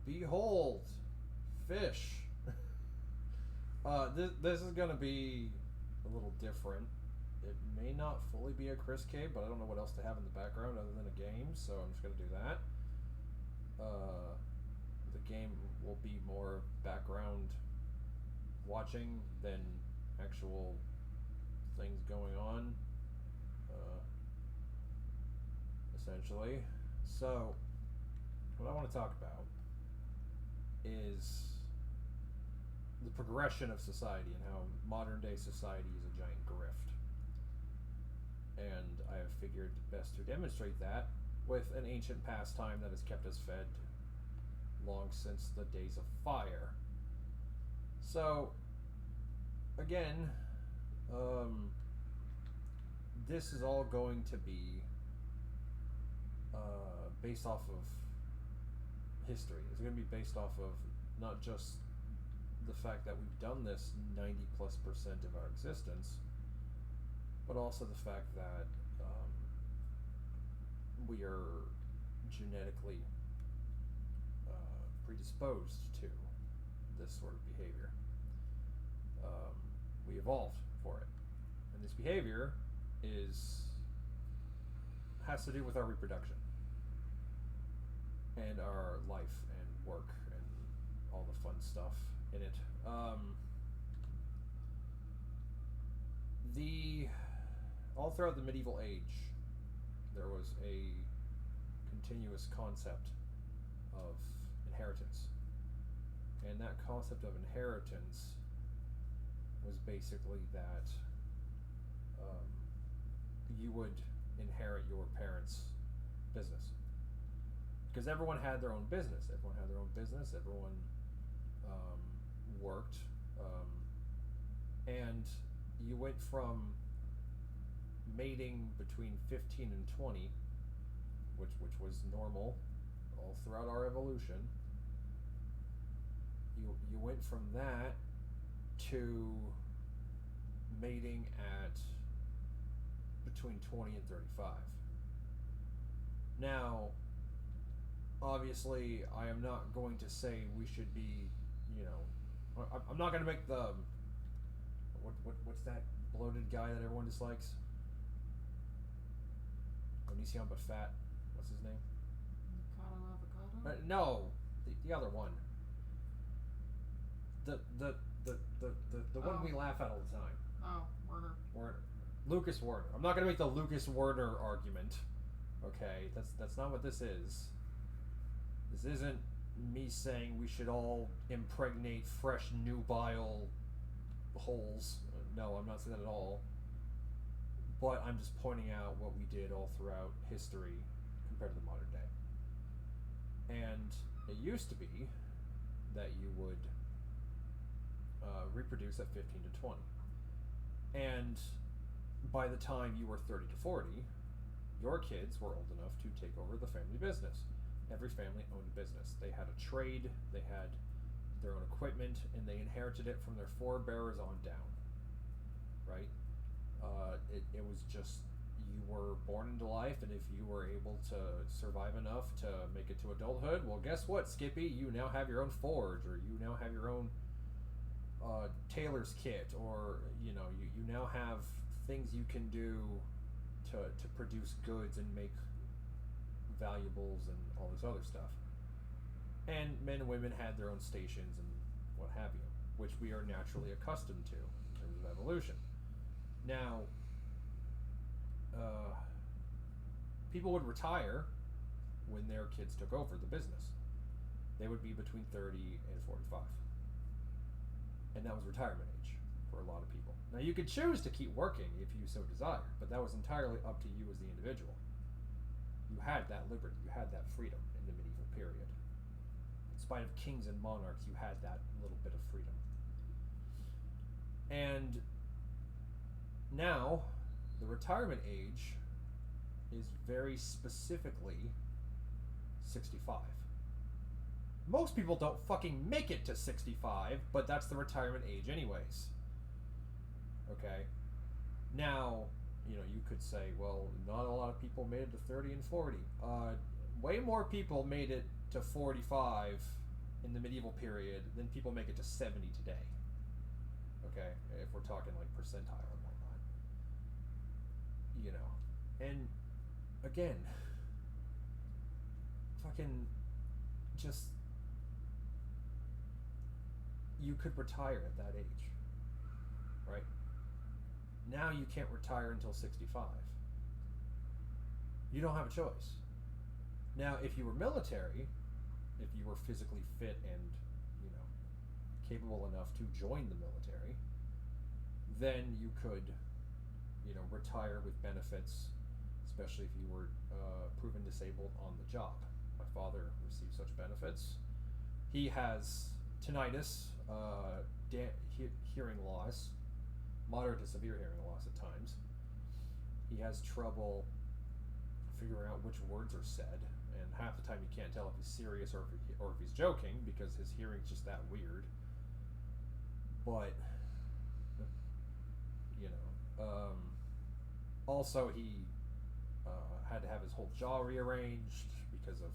Behold, fish. This is gonna be a little different. It may not fully be a Chris cave, but I don't know what else to have in the background other than a game, so I'm just gonna do that. The game will be more background watching than actual things going on, essentially. So, what I want to talk about is the progression of society and how modern day society is a giant grift. And I have figured best to demonstrate that with an ancient pastime that has kept us fed long since the days of fire. So, again, this is all going to be based off of history. It's going to be based off of not just the fact that we've done this 90+% of our existence, but also the fact that we are genetically predisposed to this sort of behavior. We evolved for it, and this behavior has to do with our reproduction and our life and work and all the fun stuff in it. All throughout the medieval age, there was a continuous concept of inheritance, and that concept of inheritance was basically that you would inherit your parents' business, because everyone had their own business. Everyone worked, and you went from mating between 15 and 20, which was normal all throughout our evolution. You went from that to mating at between 20 and 35. Now, obviously, I am not going to say we should be, I'm not going to make the what's that bloated guy that everyone dislikes? Onision but fat. What's his name? Avocado? No, the other one. The one we laugh at all the time. Oh, Werner. Lucas Werner. I'm not going to make the Lucas Werner argument. Okay, that's not what this is. This isn't me saying we should all impregnate fresh nubile holes. No, I'm not saying that at all. But I'm just pointing out what we did all throughout history compared to the modern day. And it used to be that you would reproduce at 15 to 20. And by the time you were 30 to 40, your kids were old enough to take over the family business. Every family owned a business. They had a trade, they had their own equipment, and they inherited it from their forebears on down. Right? It was just, you were born into life, and if you were able to survive enough to make it to adulthood, well, guess what, Skippy? You now have your own forge, or you now have your own tailor's kit, or you now have things you can do to produce goods and make valuables and all this other stuff. And men and women had their own stations and what have you, which we are naturally accustomed to in terms of evolution. Now, people would retire when their kids took over the business. They would be between 30 and 45. And that was retirement age for a lot of people. Now, you could choose to keep working if you so desired, but that was entirely up to you as the individual. You had that liberty, you had that freedom in the medieval period. In spite of kings and monarchs, you had that little bit of freedom. And now, the retirement age is very specifically 65. Most people don't fucking make it to 65, but that's the retirement age anyways. Okay? Now, you could say, well, not a lot of people made it to 30 and 40. Way more people made it to 45 in the medieval period, then people make it to 70 today. Okay, if we're talking like percentile and whatnot, you know, and again, fucking just, you could retire at that age, right? Now you can't retire until 65. You don't have a choice. Now, if you were military, if you were physically fit and, you know, capable enough to join the military, then you could, you know, retire with benefits, especially if you were proven disabled on the job. My father received such benefits. He has tinnitus, hearing loss, moderate to severe hearing loss at times. He has trouble figuring out which words are said, and half the time you can't tell if he's serious or if he's joking because his hearing's just that weird. But you know, also he had to have his whole jaw rearranged because of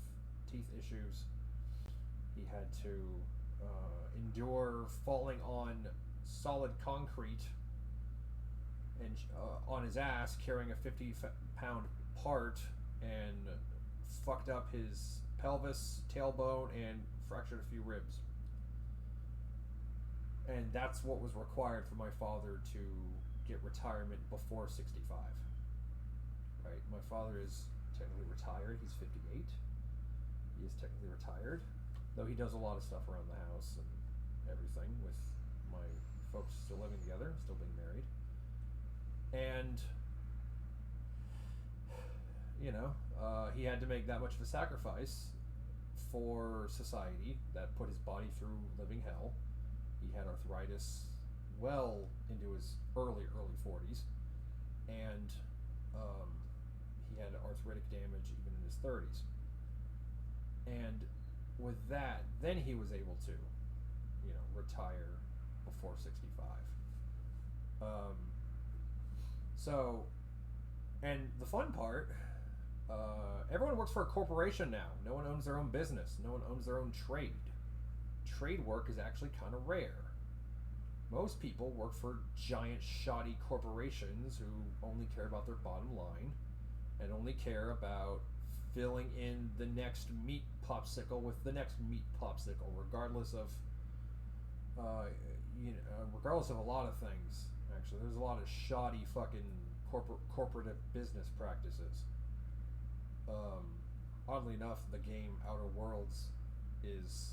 teeth issues. He had to endure falling on solid concrete and on his ass carrying a 50-pound part, and fucked up his pelvis, tailbone, and fractured a few ribs. And that's what was required for my father to get retirement before 65. Right? My father is technically retired. He's 58. He is technically retired, though he does a lot of stuff around the house and everything with my folks still living together, still being married. And you know, he had to make that much of a sacrifice for society that put his body through living hell. He had arthritis well into his early 40s, and he had arthritic damage even in his 30s. And with that, then he was able to, you know, retire before 65. So, and the fun part, everyone works for a corporation now. No one owns their own business. No one owns their own trade. Trade work is actually kind of rare. Most people work for giant, shoddy corporations who only care about their bottom line and only care about filling in the next meat popsicle with the next meat popsicle, regardless of, regardless of a lot of things. Actually, there's a lot of shoddy fucking corporate business practices. Oddly enough, the game Outer Worlds is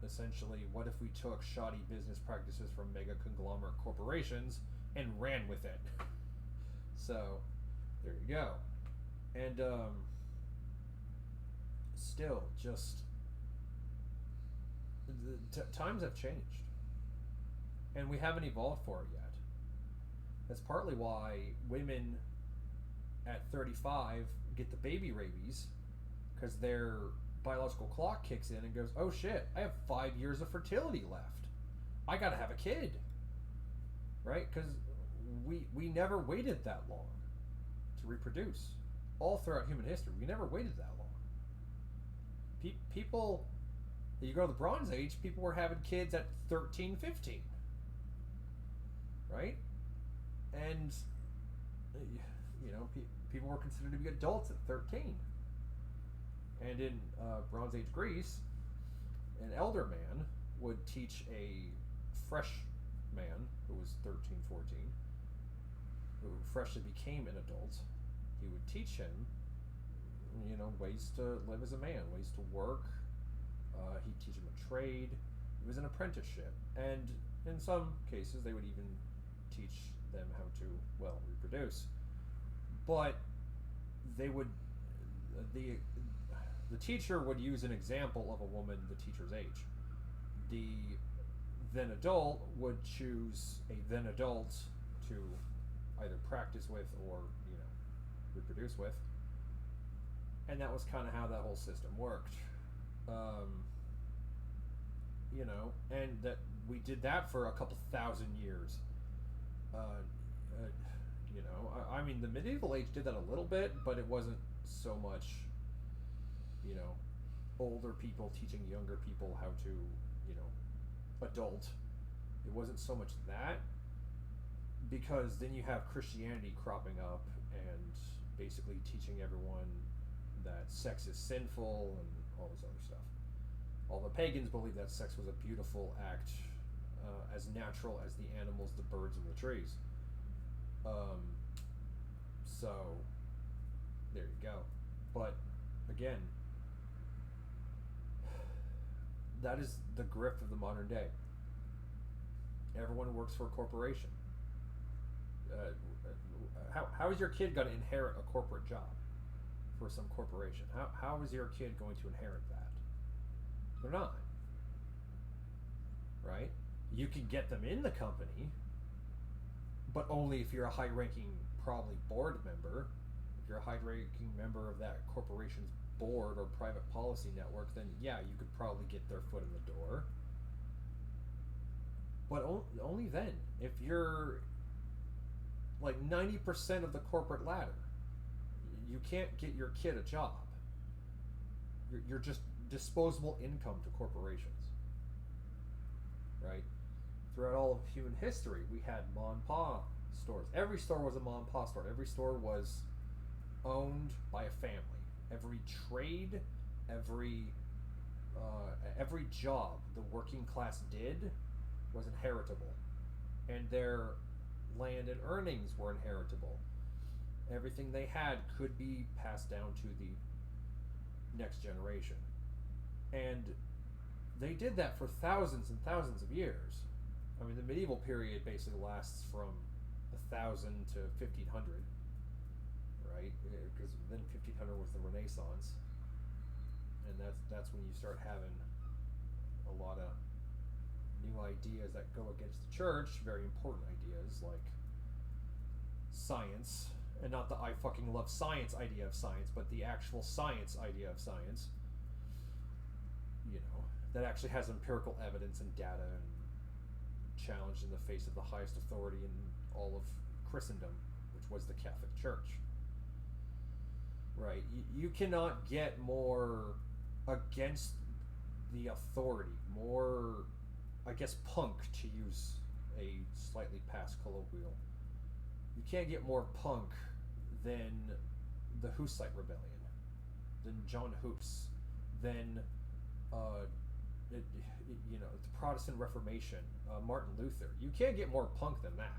essentially, what if we took shoddy business practices from mega conglomerate corporations and ran with it? So, there you go. And, still, just, times have changed. And we haven't evolved for it yet. That's partly why women at 35 get the baby rabies, because their biological clock kicks in and goes, oh shit, I have 5 years of fertility left. I gotta have a kid. Right? Because we never waited that long to reproduce. All throughout human history, we never waited that long. People, you go to the Bronze Age, people were having kids at 13, 15. Right? And, you know, people were considered to be adults at 13. And in Bronze Age Greece, an elder man would teach a fresh man who was 13, 14, who freshly became an adult. He would teach him, you know, ways to live as a man, ways to work. He'd teach him a trade. It was an apprenticeship. And in some cases, they would even teach them how to, well, reproduce. But they would, the teacher would use an example of a woman the teacher's age. The then adult would choose a then adult to either practice with or, you know, reproduce with. And that was kind of how that whole system worked. You know, and that we did that for a couple thousand years. You know, I mean, the medieval age did that a little bit, but it wasn't so much, you know, older people teaching younger people how to, adult. It wasn't so much that, because then you have Christianity cropping up and basically teaching everyone that sex is sinful and all this other stuff. All the pagans believed that sex was a beautiful act, as natural as the animals, the birds, and the trees. So, there you go. But, again, that is the grift of the modern day. Everyone works for a corporation. How is your kid going to inherit a corporate job for some corporation? How is your kid going to inherit that? They're not. Right? You can get them in the company, but only if you're a high-ranking, probably board member. If you're a high-ranking member of that corporation's board or private policy network, then yeah, you could probably get their foot in the door. But only then. If you're like 90% of the corporate ladder, you can't get your kid a job. You're just disposable income to corporations. Right? Throughout all of human history, we had mom and pop stores. Every store was a mom and pop store. Every store was owned by a family. Every trade, every job the working class did was inheritable, and their land and earnings were inheritable. Everything they had could be passed down to the next generation, and they did that for thousands and thousands of years. I mean, the medieval period basically lasts from 1000 to 1500, right? Because then 1500 was the Renaissance, and that's when you start having a lot of new ideas that go against the church, very important ideas like science, and not the I fucking love science idea of science, but the actual science idea of science, that actually has empirical evidence and data and challenged in the face of the highest authority in all of Christendom, which was the Catholic Church. Right? You cannot get more against the authority, more, I guess, punk, to use a slightly past colloquial. You can't get more punk than the Hussite Rebellion, than John Hus, than the Protestant Reformation, Martin Luther. You can't get more punk than that,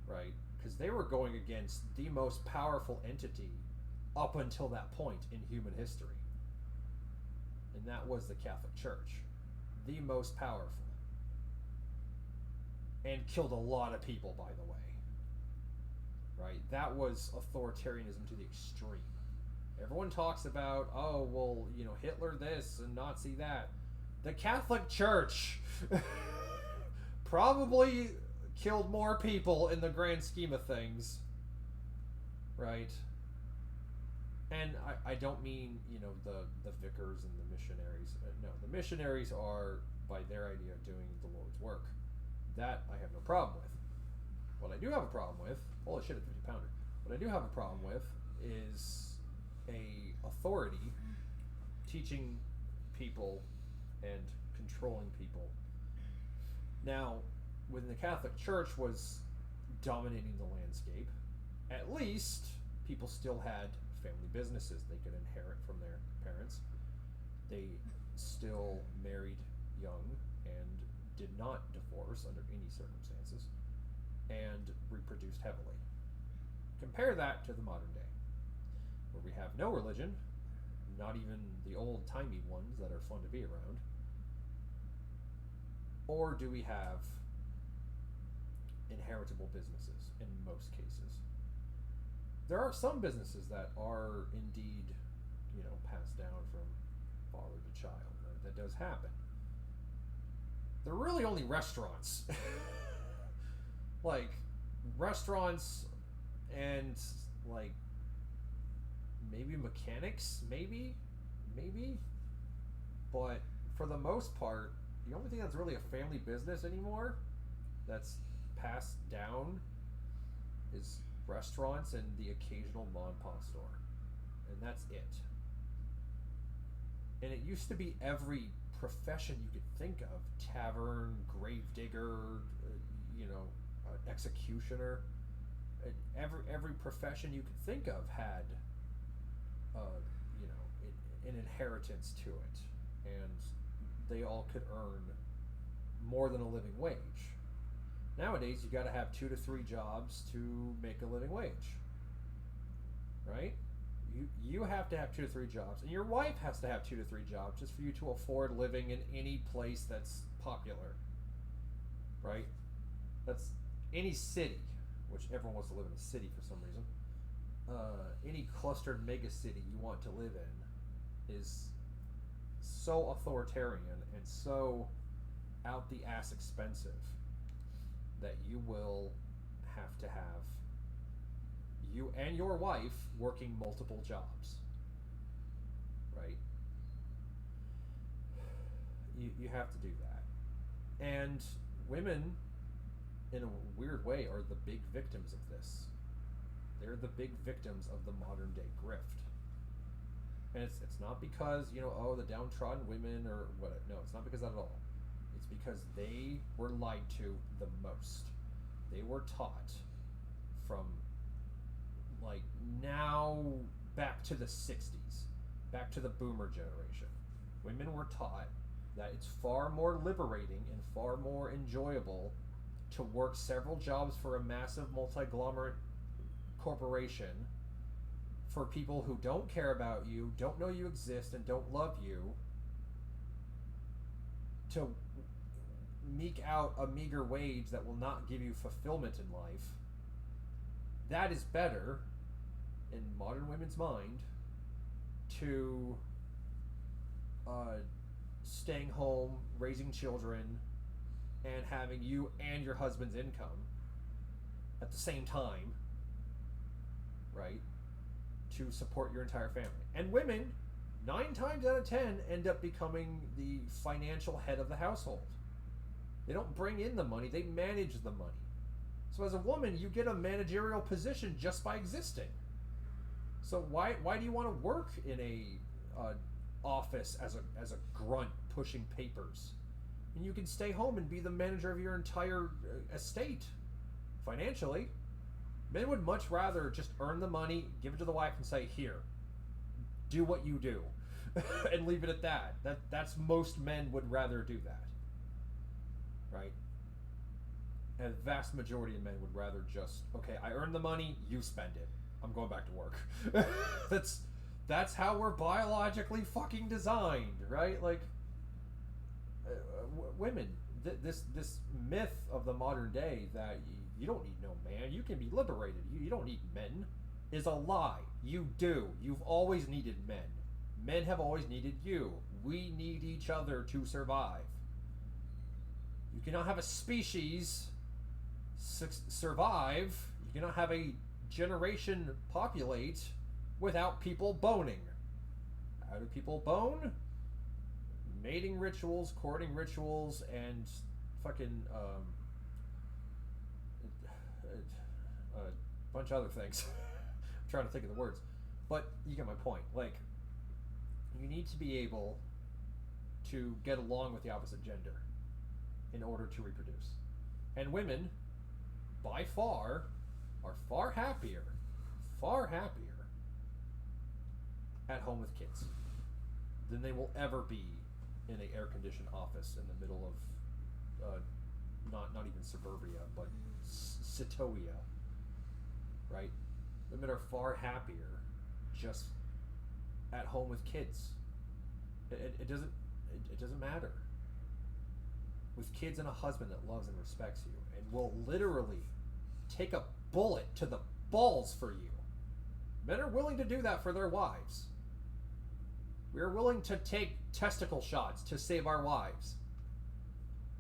right? Because they were going against the most powerful entity up until that point in human history, and that was the Catholic Church, the most powerful, and killed a lot of people, by the way, right? That was authoritarianism to the extreme. Everyone talks about, Hitler this and Nazi that. The Catholic Church probably killed more people in the grand scheme of things, right? And I don't mean, the vicars and the missionaries. No, the missionaries are, by their idea, doing the Lord's work. That I have no problem with. What I do have a problem with, holy shit, it's a 50-pounder. What I do have a problem with is a authority teaching people and controlling people. Now, when the Catholic Church was dominating the landscape, at least people still had family businesses they could inherit from their parents. They still married young and did not divorce under any circumstances, and reproduced heavily. Compare that to the modern day, where we have no religion, not even the old-timey ones that are fun to be around. Or do we have inheritable businesses in most cases? There are some businesses that are indeed, passed down from father to child. That does happen. They're really only restaurants. Like, restaurants and, like, maybe mechanics, maybe, but for the most part, the only thing that's really a family business anymore that's passed down is restaurants and the occasional mom and pop store, and that's it. And it used to be every profession you could think of: tavern, gravedigger, executioner. Every profession you could think of had, an inheritance to it, and they all could earn more than a living wage. Nowadays, you got to have 2 to 3 jobs to make a living wage, right? You have to have 2 to 3 jobs, and your wife has to have 2 to 3 jobs just for you to afford living in any place that's popular, right? That's any city, which everyone wants to live in a city for some reason. Any clustered mega city you want to live in is so authoritarian and so out the ass expensive that you will have to have you and your wife working multiple jobs, right? You have to do that. And women, in a weird way, are the big victims of this. They're the big victims of the modern day grift. And it's not because, the downtrodden women or what. No, it's not because of that at all. It's because they were lied to the most. They were taught from, now back to the 60s, back to the boomer generation. Women were taught that it's far more liberating and far more enjoyable to work several jobs for a massive multi-glomerate corporation for people who don't care about you, don't know you exist, and don't love you, to meek out a meager wage that will not give you fulfillment in life. That is better, in modern women's mind, to staying home, raising children, and having you and your husband's income at the same time, right, to support your entire family. And women, 9 times out of 10, end up becoming the financial head of the household. They don't bring in the money, they manage the money. So as a woman, you get a managerial position just by existing. So why do you want to work in a office as a grunt pushing papers? And you can stay home and be the manager of your entire estate financially. Men would much rather just earn the money, give it to the wife, and say, "Here, do what you do," and leave it at that. That's most men would rather do that, right? And the vast majority of men would rather just, okay, I earned the money, you spend it. I'm going back to work. That's how we're biologically fucking designed, right? Women, this myth of the modern day that you don't need no man, you can be liberated, you don't need men, is a lie. You do. You've always needed men. Men have always needed you. We need each other to survive. You cannot have a species survive, you cannot have a generation populate without people boning. How do people bone? Mating rituals, courting rituals, and fucking a bunch of other things. I'm trying to think of the words, but you get my point. You need to be able to get along with the opposite gender in order to reproduce. And women, by far, are far happier at home with kids than they will ever be in an air-conditioned office in the middle of not even suburbia, but Sitoia, right? Women are far happier just at home with kids. It doesn't matter. With kids and a husband that loves and respects you and will literally take a bullet to the balls for you. Men are willing to do that for their wives. We are willing to take testicle shots to save our wives.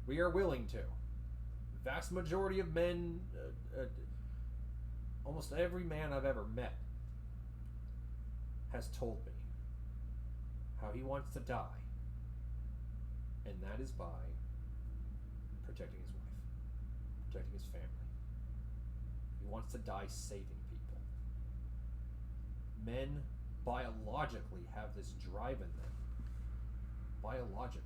We are willing to. The vast majority of men, almost every man I've ever met, has told me how he wants to die. And that is by protecting his wife, protecting his family. He wants to die saving people. Men biologically have this drive in them biologically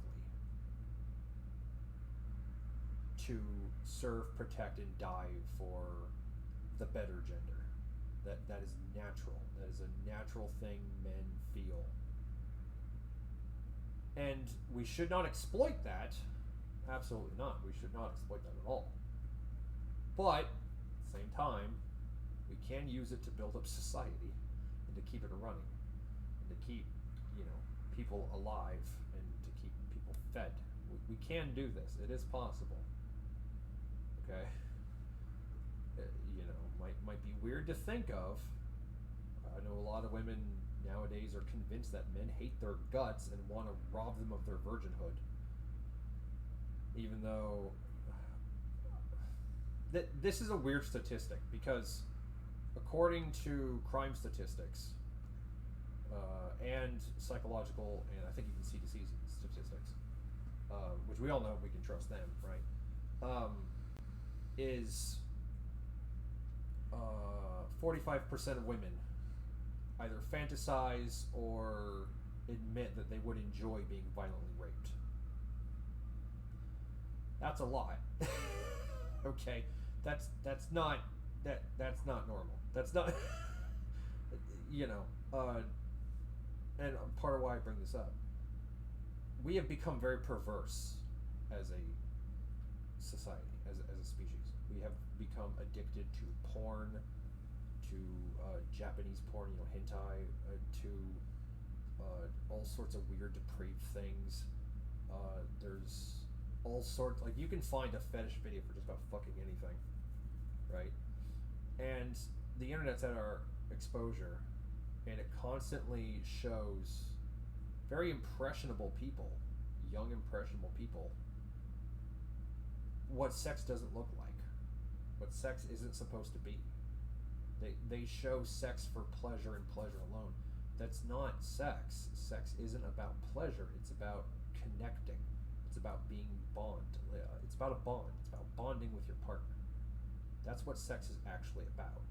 to serve, protect, and die for the better gender. That is natural. That is a natural thing men feel. And we should not exploit that. Absolutely not. We should not exploit that at all. But, at the same time, we can use it to build up society and to keep it running and to keep, people alive and to keep people fed. We can do this. It is possible. Okay? Might be weird to think of. I know a lot of women nowadays are convinced that men hate their guts and want to rob them of their virginhood. Even though this is a weird statistic, because according to crime statistics and psychological and I think even CDC statistics, which we all know we can trust them, right? Is 45% of women either fantasize or admit that they would enjoy being violently raped. That's a lot. Okay, that's not normal. That's not and part of why I bring this up. We have become very perverse as a society, as a species. We have become addicted to porn, to Japanese porn, hentai, to all sorts of weird, depraved things. There's all sorts, you can find a fetish video for just about fucking anything, right? And the internet's at our exposure, and it constantly shows very impressionable people, young impressionable people, what sex doesn't look like, what sex isn't supposed to be. They show sex for pleasure and pleasure alone. That's not sex. Sex isn't about pleasure. It's about connecting. It's about being bond. It's about a bond. It's about bonding with your partner. That's what sex is actually about.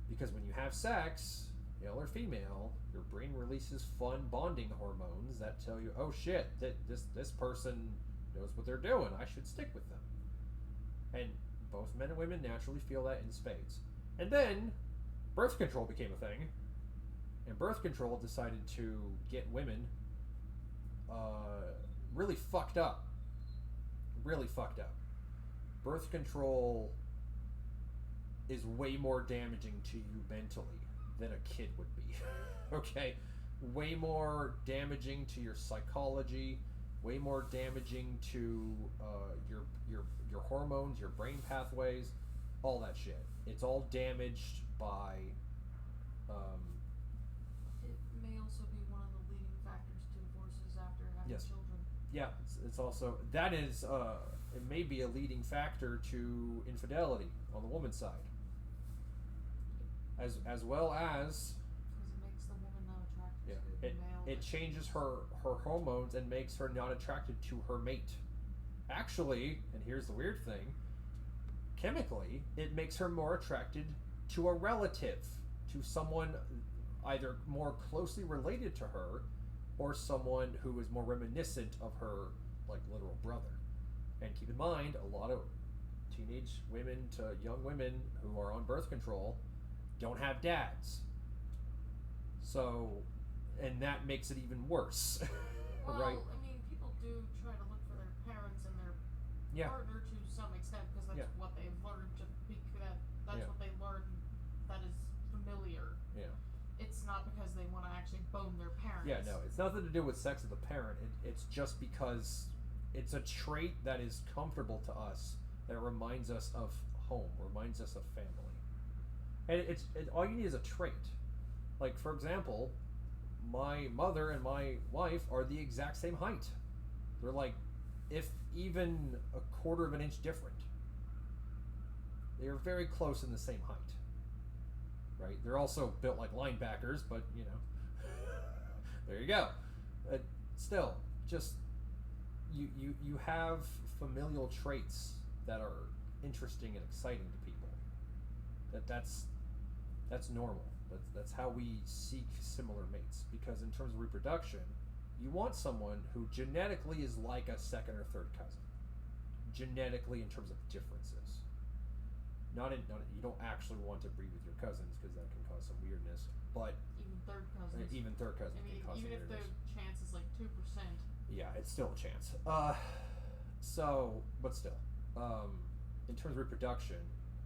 Because when you have sex, male or female, your brain releases fun bonding hormones that tell you, oh shit, this person knows what they're doing. I should stick with them. And both men and women naturally feel that in spades. And then birth control became a thing, and birth control decided to get women really fucked up. Really fucked up. Birth control is way more damaging to you mentally than a kid would be. Okay? Way more damaging to your psychology, way more damaging to your hormones, your brain pathways, all that shit. It's all damaged by it may also be one of the leading factors to divorces after having children. Yeah, it's also, that is, it may be a leading factor to infidelity on the woman's side. As well as... Because it makes the woman not attracted to the male. It changes her hormones and makes her not attracted to her mate. Actually, and here's the weird thing, chemically, it makes her more attracted to a relative, to someone either more closely related to her or someone who is more reminiscent of her, literal brother. And keep in mind, a lot of teenage women to young women who are on birth control don't have dads. So, and that makes it even worse. Well, right? I mean, people do try to look for their parents and their partner to some extent, because that's what they've learned to be good at. That's what they learn that is familiar. Yeah. It's not because they want to actually bone their parents. Yeah, no, it's nothing to do with sex with the parent. It's just because it's a trait that is comfortable to us, that reminds us of home, reminds us of family. And all you need is a trait. For example, my mother and my wife are the exact same height. They're if even a quarter of an inch different. They're very close in the same height. Right? They're also built like linebackers, but there you go. Still, just you have familial traits that are interesting and exciting to people. That's normal. That's how we seek similar mates. Because in terms of reproduction, You want someone who genetically is like a second or third cousin. Genetically, in terms of differences. Not you don't actually want to breed with your cousins because that can cause some weirdness. But even third cousins. Can cause some weirdness. Even if the chance is like 2%. Yeah, it's still a chance. But still, in terms of reproduction,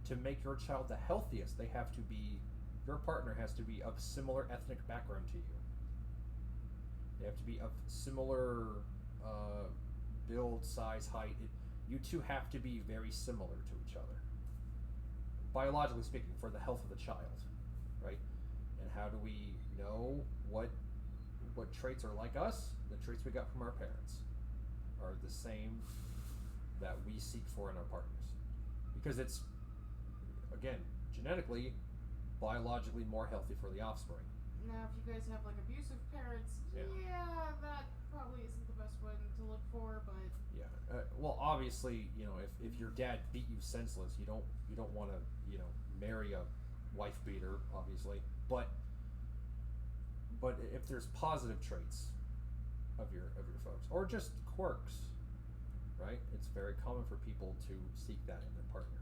to make your child the healthiest, your partner has to be of similar ethnic background to you. They have to be of similar build, size, height. You two have to be very similar to each other. Biologically speaking, for the health of the child, right? And how do we know what traits are like us? The traits we got from our parents are the same that we seek for in our partners. Because it's, again, genetically, biologically more healthy for the offspring. Now, if you guys have like abusive parents, yeah, that probably isn't the best one to look for, but yeah. Well, obviously, if your dad beat you senseless, you don't want to, marry a wife beater, obviously. But if there's positive traits of your folks, or just quirks, right? It's very common for people to seek that in their partner.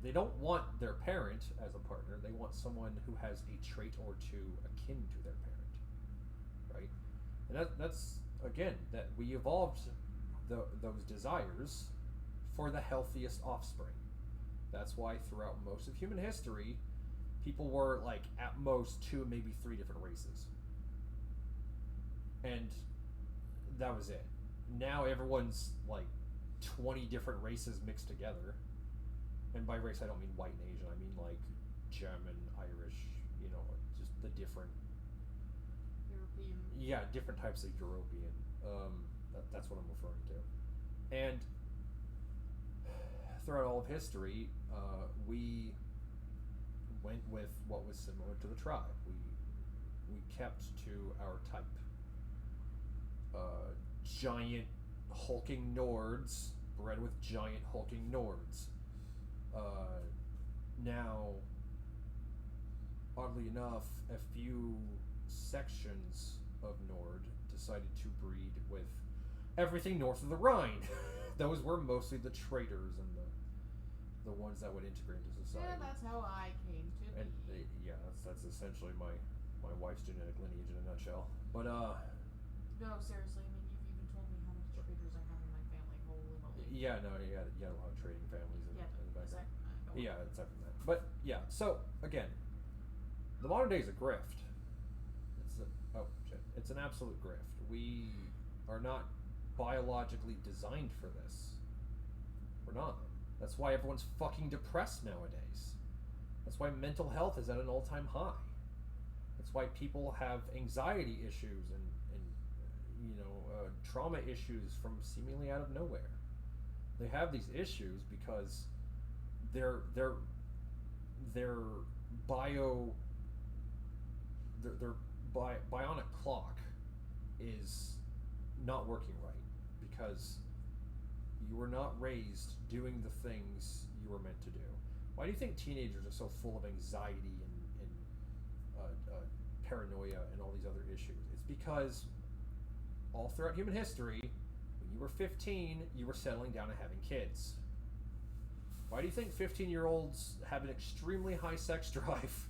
They don't want their parent as a partner. They want someone who has a trait or two akin to their parent, right? And that's again, that we evolved those desires for the healthiest offspring. That's why throughout most of human history, people were like at most 2, maybe 3 different races, and that was it. Now everyone's like 20 different races mixed together. And by race, I don't mean white and Asian. I mean like German, Irish, just the different European. Yeah, different types of European. That's what I'm referring to. And throughout all of history, we went with what was similar to the tribe. We kept to our type. Giant hulking Nords bred with giant hulking Nords. Now, oddly enough, a few sections of Nord decided to breed with everything north of the Rhine. Those were mostly the traders and the ones that would integrate into society. Yeah, that's how I came to be. And that's essentially my wife's genetic lineage in a nutshell. But no, seriously, I mean, you've even told me how many traders I have in my family. Holy. Yeah, no, you had a lot of trading families in the background. Yeah, aside from that. But yeah, so again, the modern day is a grift. It's an absolute grift. We are not biologically designed for this. We're not. That's why everyone's fucking depressed nowadays. That's why mental health is at an all-time high. That's why people have anxiety issues and trauma issues from seemingly out of nowhere. They have these issues because their bionic clock is not working right because you were not raised doing the things you were meant to do. Why do you think teenagers are so full of anxiety and paranoia and all these other issues? It's because all throughout human history, when you were 15, you were settling down and having kids. Why do you think 15-year-olds have an extremely high sex drive?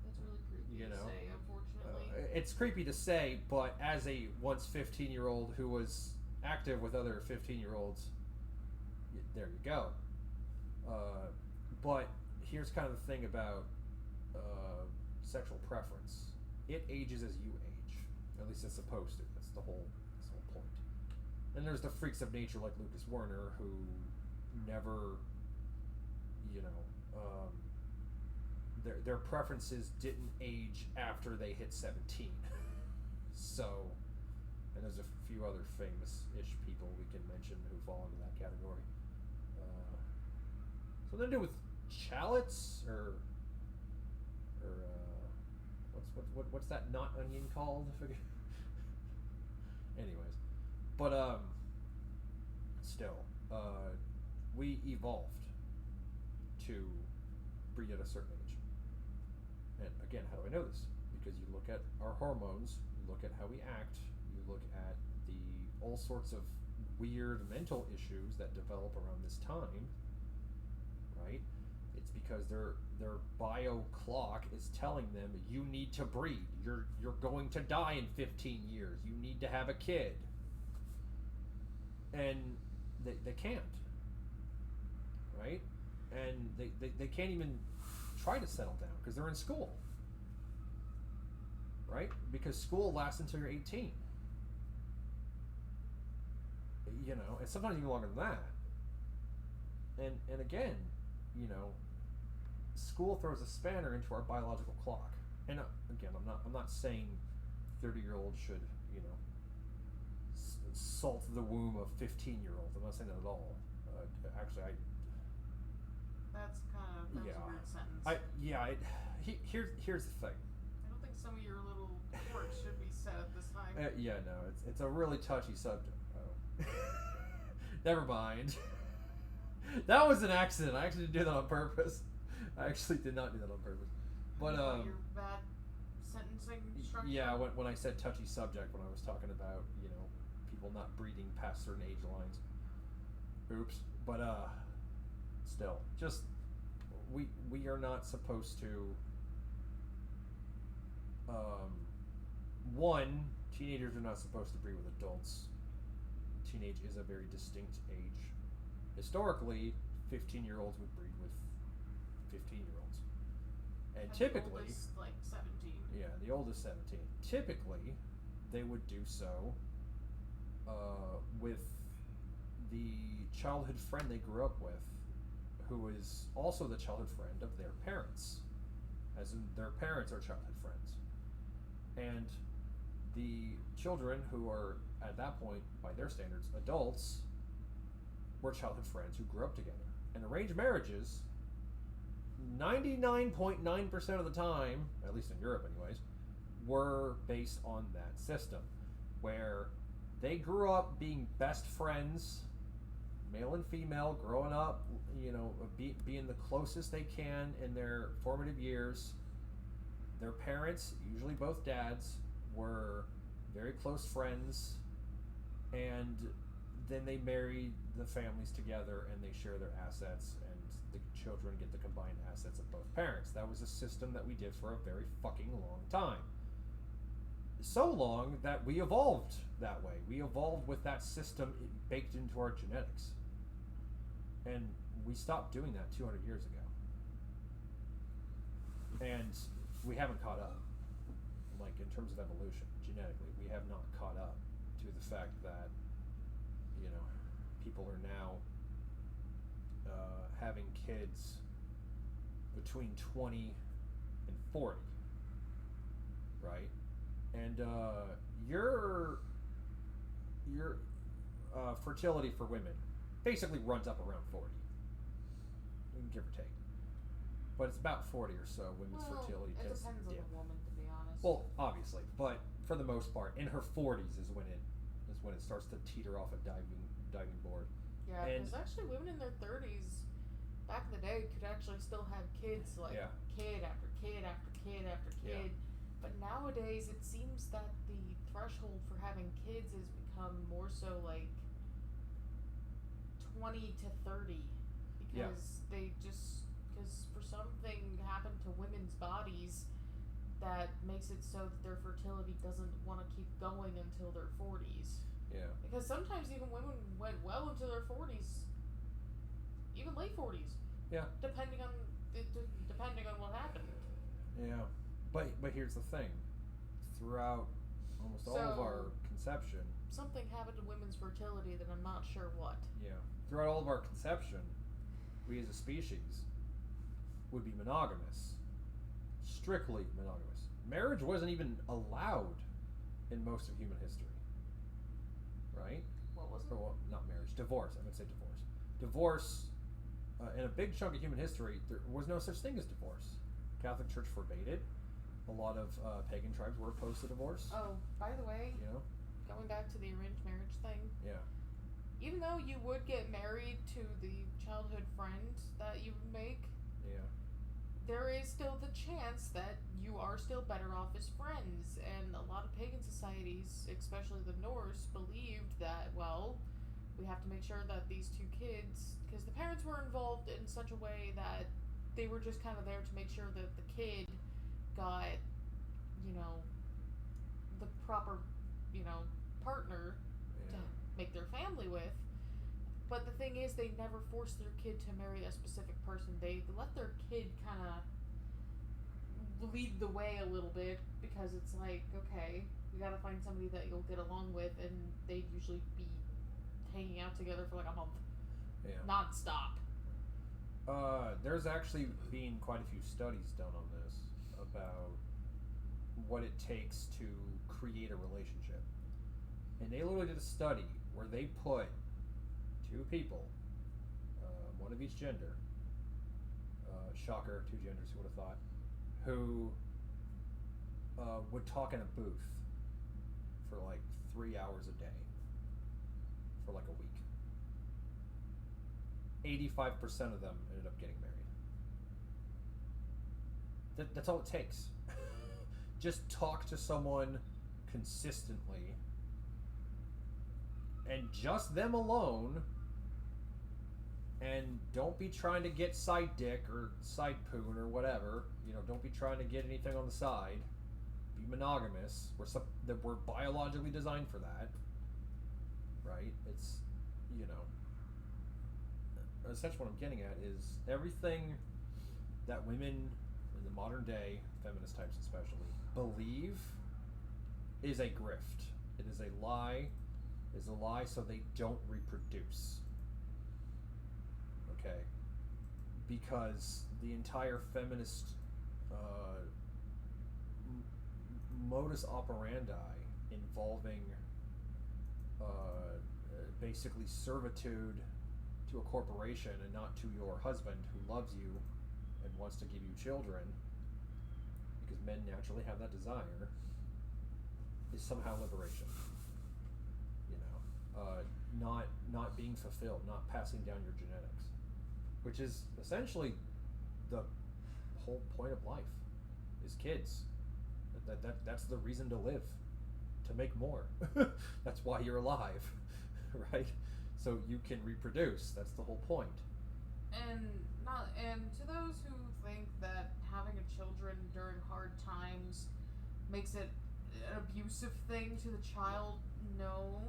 That's really creepy to say, unfortunately. It's creepy to say, but as a once 15-year-old who was active with other 15-year-olds, there you go. But here's kind of the thing about sexual preference. It ages as you age. At least it's supposed to. That's the whole point. And there's the freaks of nature like Lucas Werner who never, their preferences didn't age after they hit 17. So, and there's a few other famous-ish people we can mention who fall into that category. Something to do with shallots or what's that not onion called? Anyways, but still, we evolved to breed at a certain age. And again, how do I know this? Because you look at our hormones, you look at how we act, look at all sorts of weird mental issues that develop around this time, right? It's because their bio clock is telling them you need to breed. You're going to die in 15 years. You need to have a kid. And they can't. Right? And they can't even try to settle down because they're in school. Right? Because school lasts until you're 18. And sometimes even longer than that. And again, school throws a spanner into our biological clock. And again, I'm not saying 30-year-olds should, salt the womb of 15-year-olds. I'm not saying that at all. Actually, that's a weird sentence. Here's the thing. I don't think some of your little quirks should be said at this time. It's a really touchy subject. Oh. Never mind. That was an accident. I actually did that on purpose. I actually did not do that on purpose. But your bad sentencing structure. Yeah, when I said touchy subject, when I was talking about people not breeding past certain age lines. Oops. But still, just we are not supposed to. One, teenagers are not supposed to breed with adults. Teenage is a very distinct age. Historically, 15-year-olds would breed with 15-year-olds. And typically... the oldest, 17. Yeah, the oldest 17. Typically, they would do so with the childhood friend they grew up with, who is also the childhood friend of their parents. As in, their parents are childhood friends. And the children who are, at that point, by their standards, adults, were childhood friends who grew up together. And arranged marriages, 99.9% of the time, at least in Europe anyways, were based on that system, where they grew up being best friends, male and female, growing up, being the closest they can in their formative years. Their parents, usually both dads, were very close friends, and then they marry the families together and they share their assets, and the children get the combined assets of both parents. That was a system that we did for a very fucking long time. So long that we evolved that way. We evolved with that system baked into our genetics. And we stopped doing that 200 years ago. And we haven't caught up. In terms of evolution, genetically, we have not caught up to the fact that, people are now having kids between 20 and 40, right? And your fertility for women basically runs up around 40, give or take. But it's about 40 or so. Women's fertility tends to dip. It depends on the woman, to be honest. Well, obviously, but for the most part, in her 40s is when it starts to teeter off a diving board. Yeah, because actually women in their 30s back in the day could actually still have kids, kid after kid after kid after kid. Yeah. But nowadays, it seems that the threshold for having kids has become more so 20 to 30, because because for something happened to women's bodies that makes it so that their fertility doesn't want to keep going until their 40s. Yeah. Because sometimes even women went well into their 40s, even late 40s. Yeah. Depending on what happened. Yeah, but here's the thing: throughout almost all of our conception, something happened to women's fertility that I'm not sure what. Yeah. Throughout all of our conception, we as a species would be monogamous, strictly monogamous. Marriage wasn't even allowed in most of human history, right? What was it? Well, not marriage, divorce. I'm gonna say divorce. Divorce, in a big chunk of human history, there was no such thing as divorce. Catholic Church forbade it. A lot of pagan tribes were opposed to divorce. Oh, by the way, going back to the arranged marriage thing. Yeah. Even though you would get married to the childhood friend that you would make. Yeah. there is still the chance that you are still better off as friends. And a lot of pagan societies, especially the Norse, believed that, well, we have to make sure that these two kids, because the parents were involved in such a way that they were just kind of there to make sure that the kid got, you know, the proper, you know, partner to make their family with. But the thing is, they never forced their kid to marry a specific person. They let their kid kind of lead the way a little bit, because it's like, okay, you gotta find somebody that you'll get along with, and they'd usually be hanging out together for like a month. Yeah. Non-stop. There's actually been quite a few studies done on this about what it takes to create a relationship. And they literally did a study where they put two people, one of each gender, shocker, two genders, who would have thought, who would talk in a booth for like 3 hours a day for like a week. 85% of them ended up getting married. That's all it takes. Just talk to someone consistently, and just them alone, and don't be trying to get side dick or side poon or whatever. You know, don't be trying to get anything on the side. Be monogamous. We're biologically designed for that, right? It's, you know, essentially what I'm getting at is everything that women in the modern day, feminist types especially, believe is a grift. It is a lie. Is a lie so they don't reproduce. Okay? Because the entire feminist modus operandi involving basically servitude to a corporation and not to your husband who loves you and wants to give you children, because men naturally have that desire, is somehow liberation. You know, not being fulfilled, not passing down your genetics, which is essentially the whole point of life, is kids. That's the reason to live, to make more. That's why you're alive, right? So you can reproduce. That's the whole point. And to those who think that having a children during hard times makes it an abusive thing to the child, no.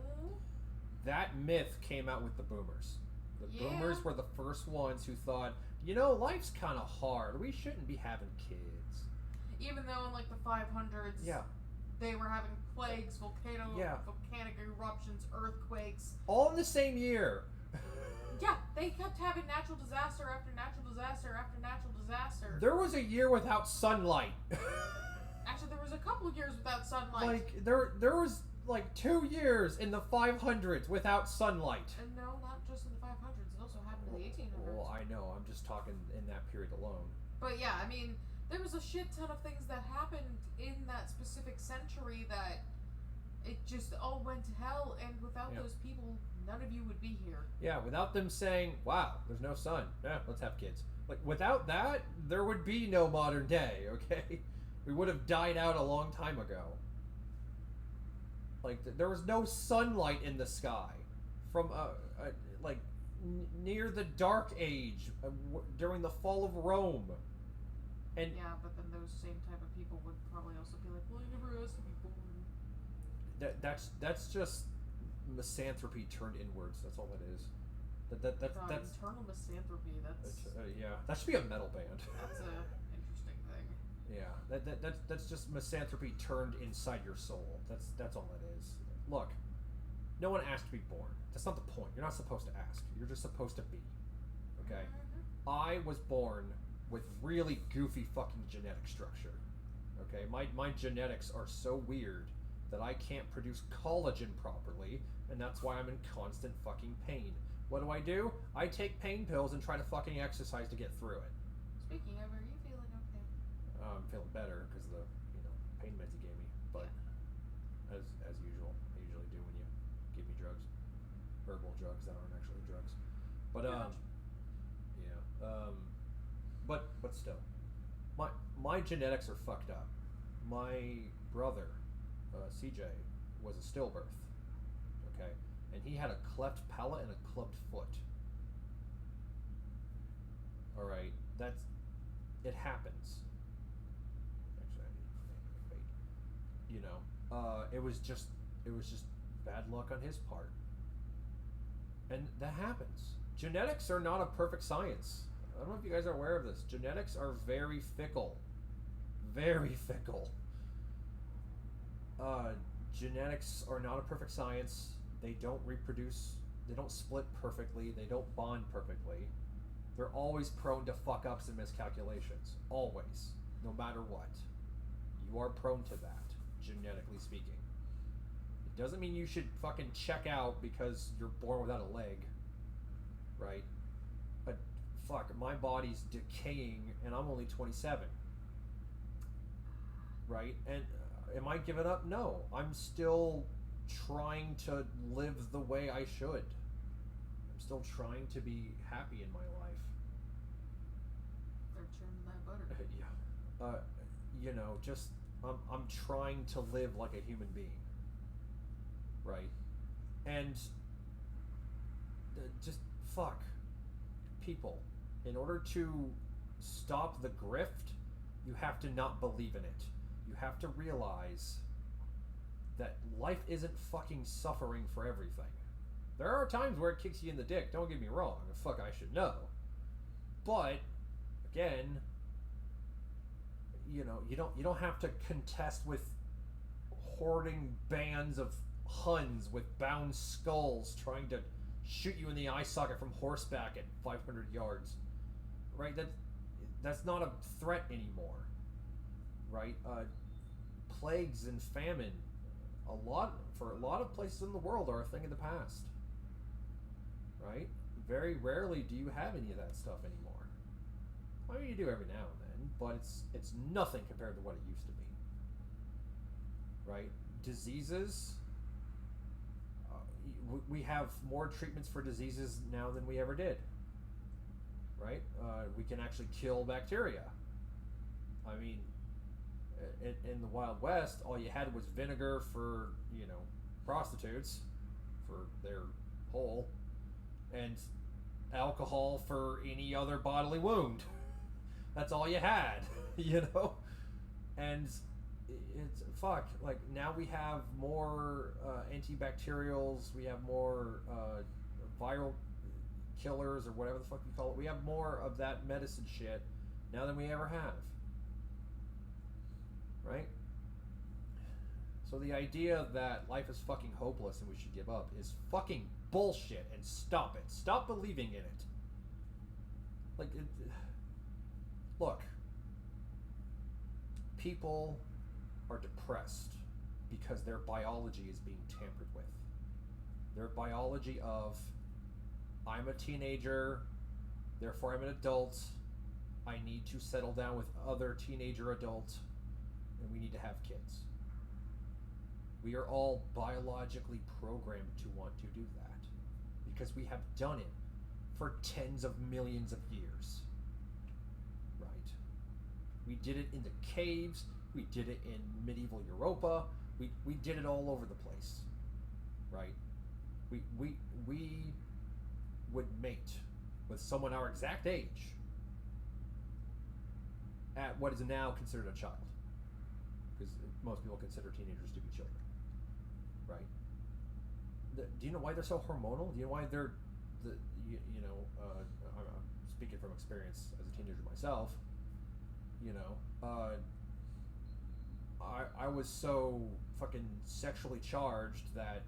That myth came out with the boomers. The boomers were the first ones who thought, you know, life's kind of hard. We shouldn't be having kids. Even though in like the 500s, they were having plagues, volcanic eruptions, earthquakes. All in the same year. Yeah, they kept having natural disaster after natural disaster after natural disaster. There was a year without sunlight. Actually, there was a couple years without sunlight. Like, there was like 2 years in the 500s without sunlight. And no, not just in the 500s. It also happened in the 1800s. Well, I know. I'm just talking in that period alone. But yeah, I mean, there was a shit ton of things that happened in that specific century that it just all went to hell, and without those people, none of you would be here. Yeah, without them saying, wow, there's no sun. Yeah, let's have kids. Like, without that, there would be no modern day, okay? We would have died out a long time ago. Like, there was no sunlight in the sky from, near the Dark Age, during the fall of Rome. And yeah, but then those same type of people would probably also be like, well, you never asked to be born. That's just misanthropy turned inwards. That's all that is. That's eternal misanthropy. That should be a metal band. That's a interesting thing. Yeah, that's just misanthropy turned inside your soul. That's all that is. Look, no one asked to be born. That's not the point. You're not supposed to ask. You're just supposed to be. Okay? Mm-hmm. I was born with really goofy fucking genetic structure. Okay? My genetics are so weird that I can't produce collagen properly, and that's why I'm in constant fucking pain. What do? I take pain pills and try to fucking exercise to get through it. Speaking of, are you feeling okay? I'm feeling better because of the, pain meds you gave me. But as usual, I usually do when you give me drugs, herbal drugs that aren't actually drugs. But but still, my genetics are fucked up. My brother, CJ, was a stillbirth. Okay? And he had a cleft palate and a clubbed foot. Alright? It happens. Actually, wait. You know, it was just bad luck on his part. And that happens. Genetics are not a perfect science. I don't know if you guys are aware of this. Genetics are very fickle. Very fickle. Genetics are not a perfect science. They don't reproduce. They don't split perfectly. They don't bond perfectly. They're always prone to fuck-ups and miscalculations. Always. No matter what. You are prone to that, genetically speaking. It doesn't mean you should fucking check out because you're born without a leg. Right? But fuck, my body's decaying and I'm only 27. Right? And am I giving up? No. I'm still trying to live the way I should. I'm still trying to be happy in my life. They're churning that butter. Yeah. You know, just I'm trying to live like a human being. Right? And just fuck people. In order to stop the grift, you have to not believe in it. You have to realize that life isn't fucking suffering for everything. There are times where it kicks you in the dick, don't get me wrong. Fuck, I should know. But again, you know, you don't have to contest with hoarding bands of Huns with bound skulls trying to shoot you in the eye socket from horseback at 500 yards. Right? That's not a threat anymore. Right? Plagues and famine, for a lot of places in the world, are a thing of the past. Right? Very rarely do you have any of that stuff anymore. I mean, you do every now and then, but it's nothing compared to what it used to be. Right? Diseases. We have more treatments for diseases now than we ever did. Right? We can actually kill bacteria. I mean, in the Wild West, all you had was vinegar for, you know, prostitutes for their hole, and alcohol for any other bodily wound. That's all you had, you know? And it's fuck, like, now we have more antibacterials, we have more viral killers, or whatever the fuck you call it. We have more of that medicine shit now than we ever have. Right? So the idea that life is fucking hopeless and we should give up is fucking bullshit, and stop it. Stop believing in it. Like, look, people are depressed because their biology is being tampered with. Their biology of, I'm a teenager, therefore I'm an adult, I need to settle down with other teenager adults, and we need to have kids. We are all biologically programmed to want to do that because we have done it for tens of millions of years. Right? We did it in the caves, we did it in medieval Europa, we did it all over the place. Right? We would mate with someone our exact age at what is now considered a child. Because most people consider teenagers to be children, right? Do you know why they're so hormonal? Do you know why they're, I'm speaking from experience as a teenager myself, you know, I was so fucking sexually charged that,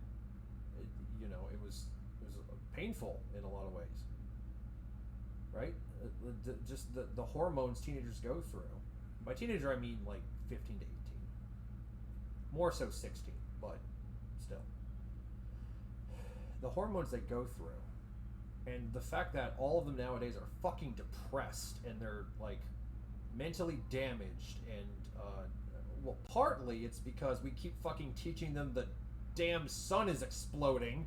it was painful in a lot of ways, right? Just the hormones teenagers go through. By teenager, I mean like 15 to 18. More so 16, but still. The hormones they go through, and the fact that all of them nowadays are fucking depressed and they're like mentally damaged, and well, partly it's because we keep fucking teaching them the damn sun is exploding.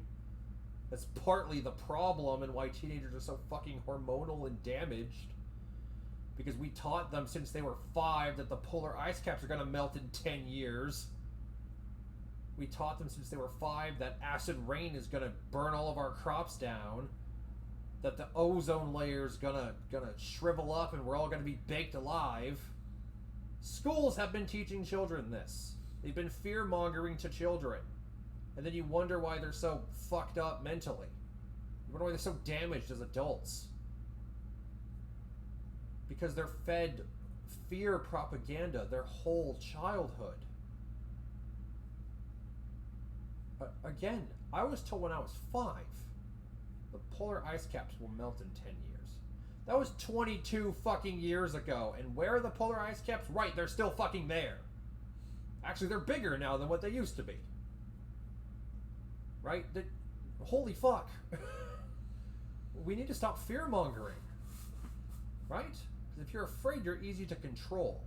That's partly the problem and why teenagers are so fucking hormonal and damaged. Because we taught them since they were 5 that the polar ice caps are going to melt in 10 years. We taught them since they were 5 that acid rain is going to burn all of our crops down. That the ozone layer is gonna shrivel up and we're all gonna be baked alive. Schools have been teaching children this. They've been fear-mongering to children. And then you wonder why they're so fucked up mentally. You wonder why they're so damaged as adults. Because they're fed fear propaganda their whole childhood. Again, I was told when I was 5, the polar ice caps will melt in 10 years. That was 22 fucking years ago. And where are the polar ice caps? Right, they're still fucking there. Actually, they're bigger now than what they used to be. Right? Holy fuck. We need to stop fear-mongering. Right? Because if you're afraid, you're easy to control.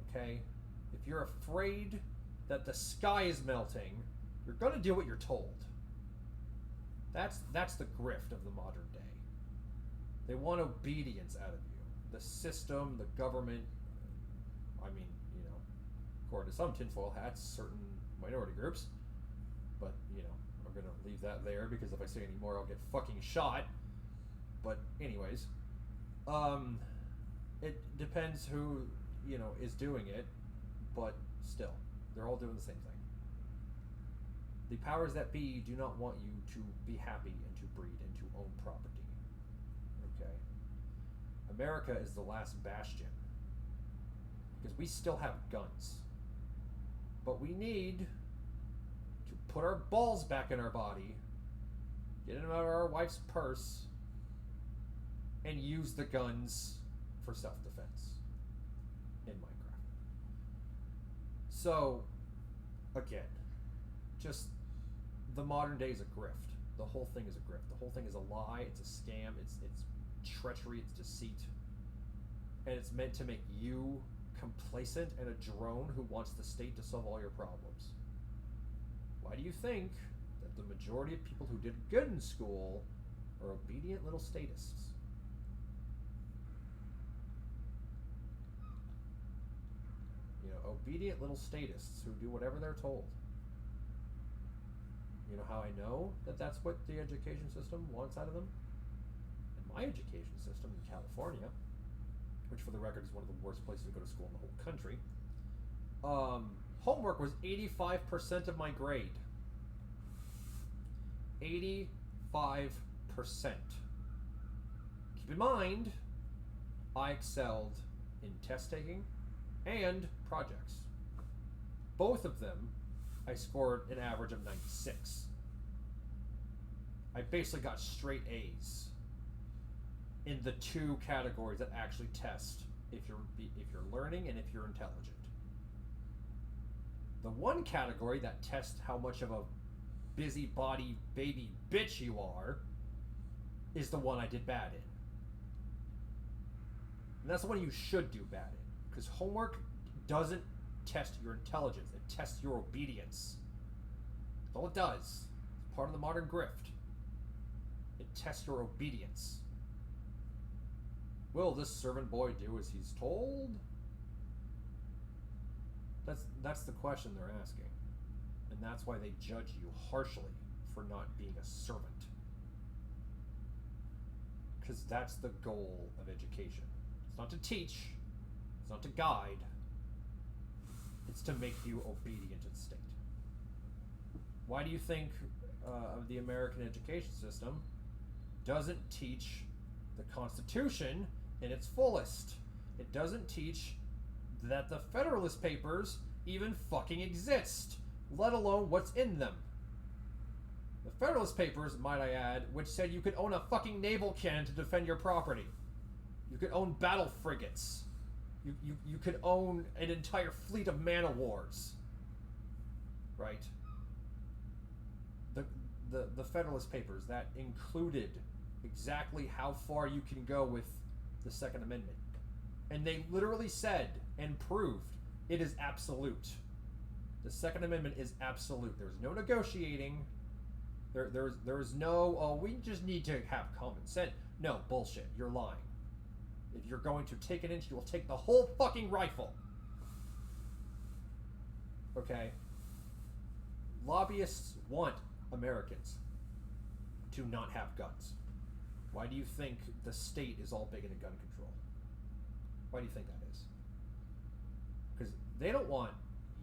Okay? If you're afraid that the sky is melting, you're going to do what you're told. That's the grift of the modern day. They want obedience out of you. The system, the government, I mean, you know, according to some tinfoil hats, certain minority groups. But, you know, I'm going to leave that there because if I say any more, I'll get fucking shot. But anyways, it depends who, you know, is doing it. But still, they're all doing the same thing. The powers that be do not want you to be happy and to breed and to own property. Okay? America is the last bastion. Because we still have guns. But we need to put our balls back in our body, get them out of our wife's purse, and use the guns for self-defense in Minecraft. So, again, just the modern day is a grift. The whole thing is a grift. The whole thing is a lie. It's a scam. It's treachery. It's deceit. And it's meant to make you complacent and a drone who wants the state to solve all your problems. Why do you think that the majority of people who did good in school are obedient little statists? You know, obedient little statists who do whatever they're told. You know how I know that that's what the education system wants out of them? In my education system in California, which for the record is one of the worst places to go to school in the whole country, homework was 85% of my grade. 85%. Keep in mind, I excelled in test taking and projects. Both of them I scored an average of 96. I basically got straight A's in the 2 categories that actually test if you're learning and if you're intelligent. The one category that tests how much of a busybody baby bitch you are is the one I did bad in. And that's the one you should do bad in, because homework doesn't test your intelligence. It tests your obedience. That's all it does. It's part of the modern grift. It tests your obedience. Will this servant boy do as he's told? That's the question they're asking. And that's why they judge you harshly for not being a servant. Because that's the goal of education. It's not to teach. It's not to guide. It's to make you obedient to the state. Why do you think the American education system doesn't teach the Constitution in its fullest? It doesn't teach that the Federalist Papers even fucking exist, let alone what's in them. The Federalist Papers, might I add, which said you could own a fucking naval cannon to defend your property. You could own battle frigates. You could own an entire fleet of man-o-wars. Right? The Federalist Papers, that included exactly how far you can go with the Second Amendment. And they literally said and proved it is absolute. The Second Amendment is absolute. There's no negotiating. There's no, oh, we just need to have common sense. No, bullshit. You're lying. If you're going to take an inch, you will take the whole fucking rifle. Okay? Lobbyists want Americans to not have guns. Why do you think the state is all big into gun control? Why do you think that is? Because they don't want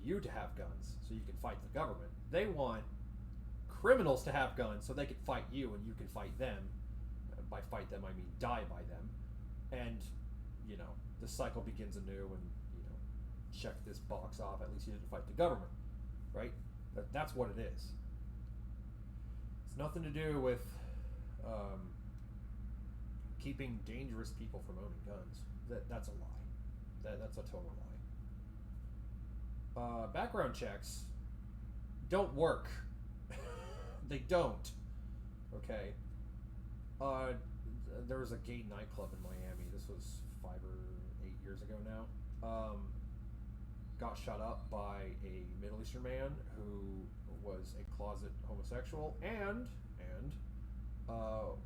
you to have guns so you can fight the government. They want criminals to have guns so they can fight you and you can fight them. By fight them, I mean die by them. And, you know, the cycle begins anew and, you know, check this box off. At least you didn't fight the government, right? That's what it is. It's nothing to do with keeping dangerous people from owning guns. That's a lie. That's a total lie. Background checks don't work. They don't. Okay. There was a gay nightclub in Miami. This was 5 or 8 years ago now. Got shot up by a Middle Eastern man who was a closet homosexual and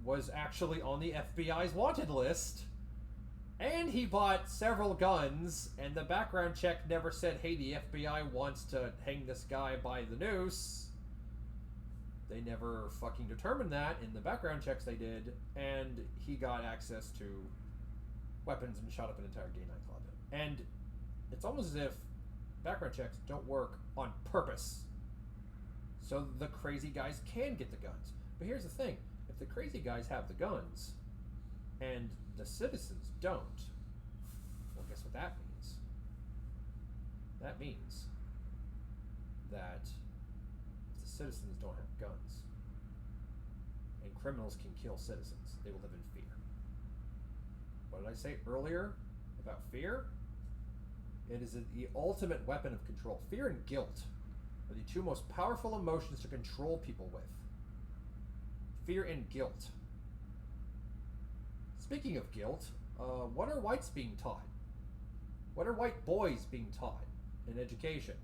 was actually on the FBI's wanted list. And he bought several guns, and the background check never said, hey, the FBI wants to hang this guy by the noose. They never fucking determined that in the background checks they did, and he got access to weapons and shot up an entire gay nightclub. And it's almost as if background checks don't work on purpose, so the crazy guys can get the guns. But here's the thing, if the crazy guys have the guns, and the citizens don't, well, guess what that means? That means that if the citizens don't have guns, and criminals can kill citizens, they will live in fear. What did I say earlier about fear? It is the ultimate weapon of control. Fear and guilt are the two most powerful emotions to control people with. Fear and guilt. Speaking of guilt, what are whites being taught? What are white boys being taught in education?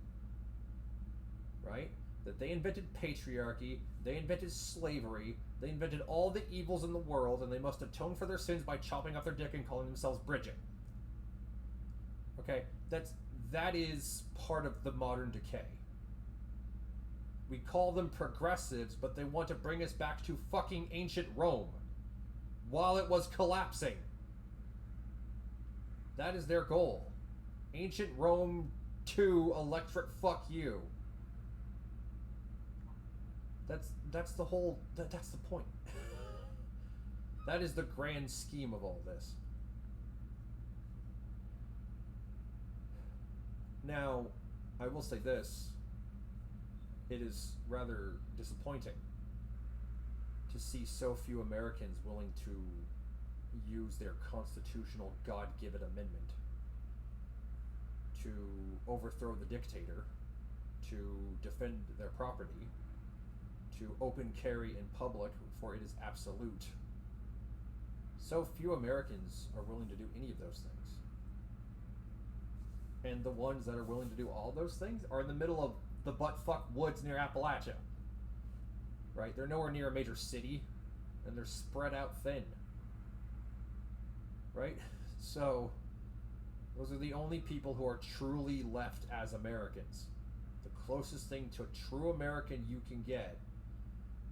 Right? That they invented patriarchy, they invented slavery, they invented all the evils in the world, and they must atone for their sins by chopping off their dick and calling themselves Bridget. Okay? That is part of the modern decay. We call them progressives, but they want to bring us back to fucking ancient Rome while it was collapsing. That is their goal. Ancient Rome 2 electric fuck you. That's the whole, that's the point. That is the grand scheme of all this. Now, I will say this. It is rather disappointing to see so few Americans willing to use their constitutional God-given amendment to overthrow the dictator, to defend their property, to open carry in public, for it is absolute. So few Americans are willing to do any of those things. And the ones that are willing to do all those things are in the middle of the butt-fuck woods near Appalachia. Right? They're nowhere near a major city, and they're spread out thin. Right? So, those are the only people who are truly left as Americans. The closest thing to a true American you can get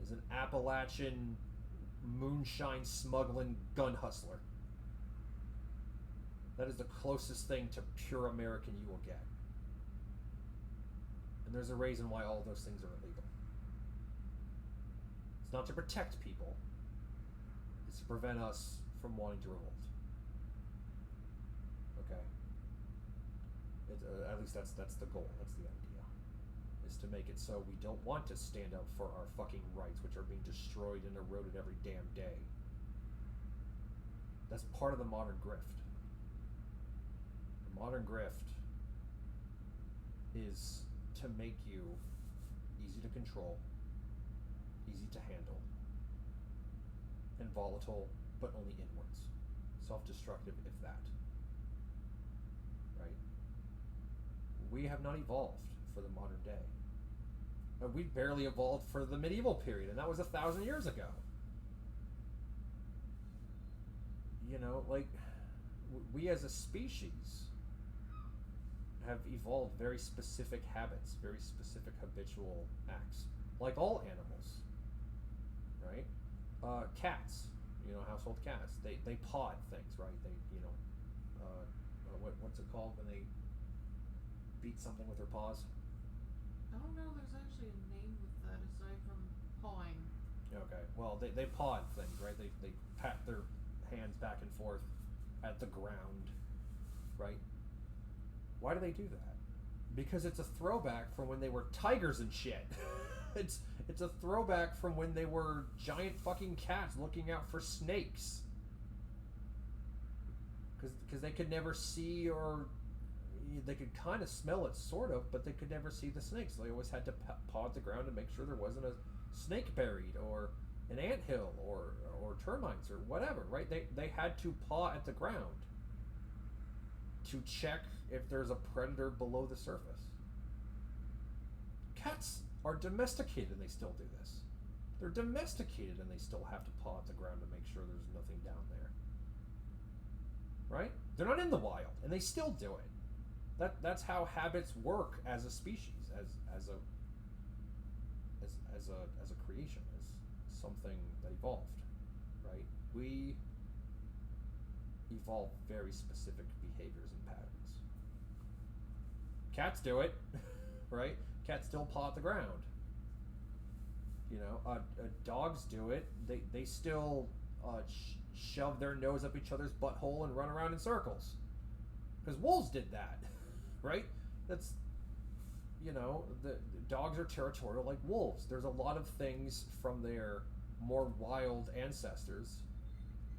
is an Appalachian moonshine smuggling gun hustler. That is the closest thing to pure American you will get. And there's a reason why all those things are illegal. It's not to protect people. It's to prevent us from wanting to revolt. Okay? At least that's the goal. That's the idea. Is to make it so we don't want to stand up for our fucking rights, which are being destroyed and eroded every damn day. That's part of the modern grift. The modern grift is to make you easy to control, easy to handle, and volatile, but only inwards. Self-destructive, if that. Right? We have not evolved for the modern day. We barely evolved for the medieval period, and that was 1,000 years ago. You know, like, we as a species have evolved very specific habits, very specific habitual acts, like all animals, right? Cats, household cats, they paw at things, right? They, what's it called when they beat something with their paws? I don't know. There's actually a name with that aside from pawing. Okay, well, they paw at things, right? They pat their hands back and forth at the ground, right? Why do they do that? Because it's a throwback from when they were tigers and shit. It's a throwback from when they were giant fucking cats looking out for snakes. Because they could never see, or they could kind of smell it, sort of, but they could never see the snakes. They always had to paw at the ground to make sure there wasn't a snake buried, or an anthill, or termites, or whatever, right? They had to paw at the ground to check if there's a predator below the surface. Cats are domesticated and they still do this. They're domesticated and they still have to paw at the ground to make sure there's nothing down there. Right? They're not in the wild and they still do it. That's how habits work as a species, as a creation, as something that evolved. Right? We evolve very specific behaviors and patterns. Cats do it, right? Cats still paw at the ground. Dogs do it. They still shove their nose up each other's butthole and run around in circles. Because wolves did that, right? That's, the dogs are territorial like wolves. There's a lot of things from their more wild ancestors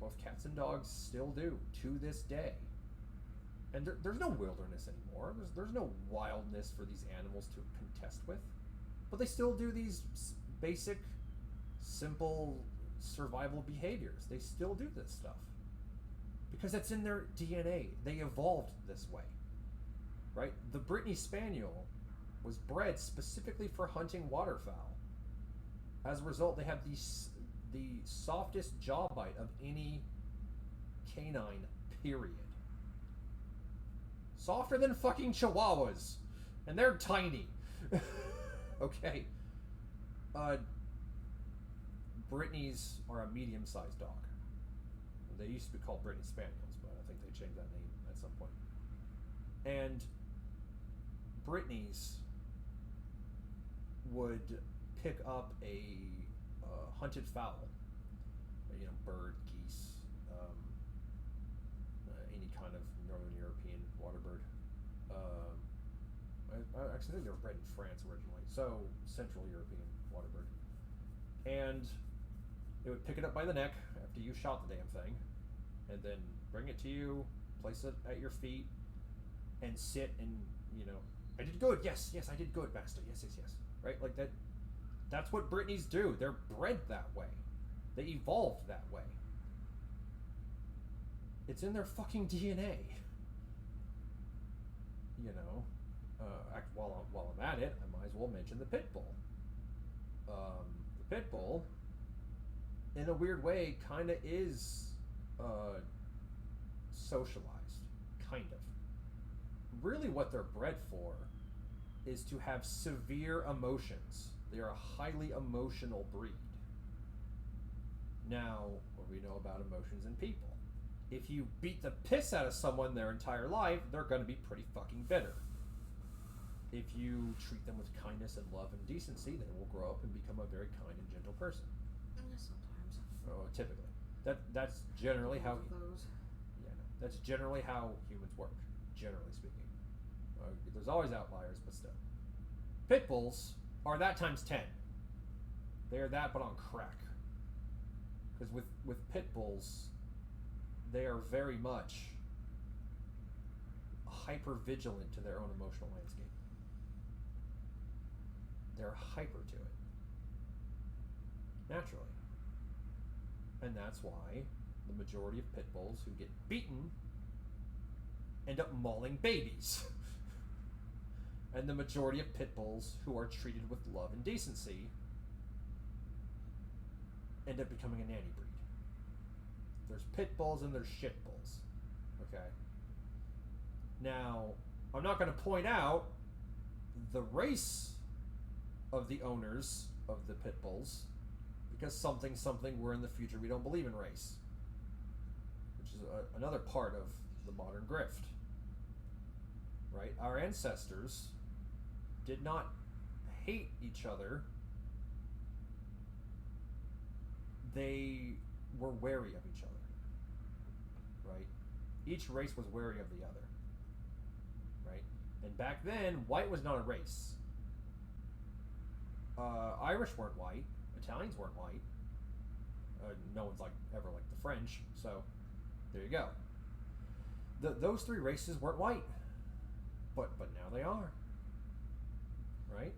both cats and dogs still do to this day. And there's no wilderness anymore. There's no wildness for these animals to contest with. But they still do these basic, simple survival behaviors. They still do this stuff. Because that's in their DNA. They evolved this way. Right? The Brittany Spaniel was bred specifically for hunting waterfowl. As a result, they have the softest jaw bite of any canine, period. Softer than fucking Chihuahuas. And they're tiny. Okay. Brittany's are a medium-sized dog. They used to be called Brittany Spaniels, but I think they changed that name at some point. And Brittany's would pick up a hunted fowl, bird, geese, any kind of Northern European water bird. I actually think they were bred in France originally, so Central European water bird. And it would pick it up by the neck after you shot the damn thing, and then bring it to you, place it at your feet, and sit and, I did good, yes, I did good, master, yes, right? Like that. That's what Brittany's do. They're bred that way. They evolved that way. It's in their fucking DNA. While I'm at it, I might as well mention the pit bull. The pit bull, in a weird way, kind of is socialized. Kind of. Really what they're bred for is to have severe emotions. They are a highly emotional breed. Now, what do we know about emotions in people? If you beat the piss out of someone their entire life, they're going to be pretty fucking bitter. If you treat them with kindness and love and decency, they will grow up and become a very kind and gentle person. Sometimes. Oh, typically. That's generally how. That's generally how humans work. Generally speaking, there's always outliers, but still. Pit bulls are that times 10. They are that, but on crack. Because with pit bulls, they are very much hyper vigilant to their own emotional landscape. They're hyper to it. Naturally. And that's why the majority of pit bulls who get beaten end up mauling babies. And the majority of pit bulls who are treated with love and decency end up becoming a nanny breed. There's pit bulls and there's shit bulls. Okay. Now, I'm not going to point out the race of the owners of the pit bulls, because something we're in the future, we don't believe in race, which is another part of the modern grift. Right? Our ancestors did not hate each other. They were wary of each other. Right? Each race was wary of the other. Right? And back then, white was not a race. Irish weren't white. Italians weren't white. No one's ever like the French. So, there you go. Those three races weren't white. But now they are. Right?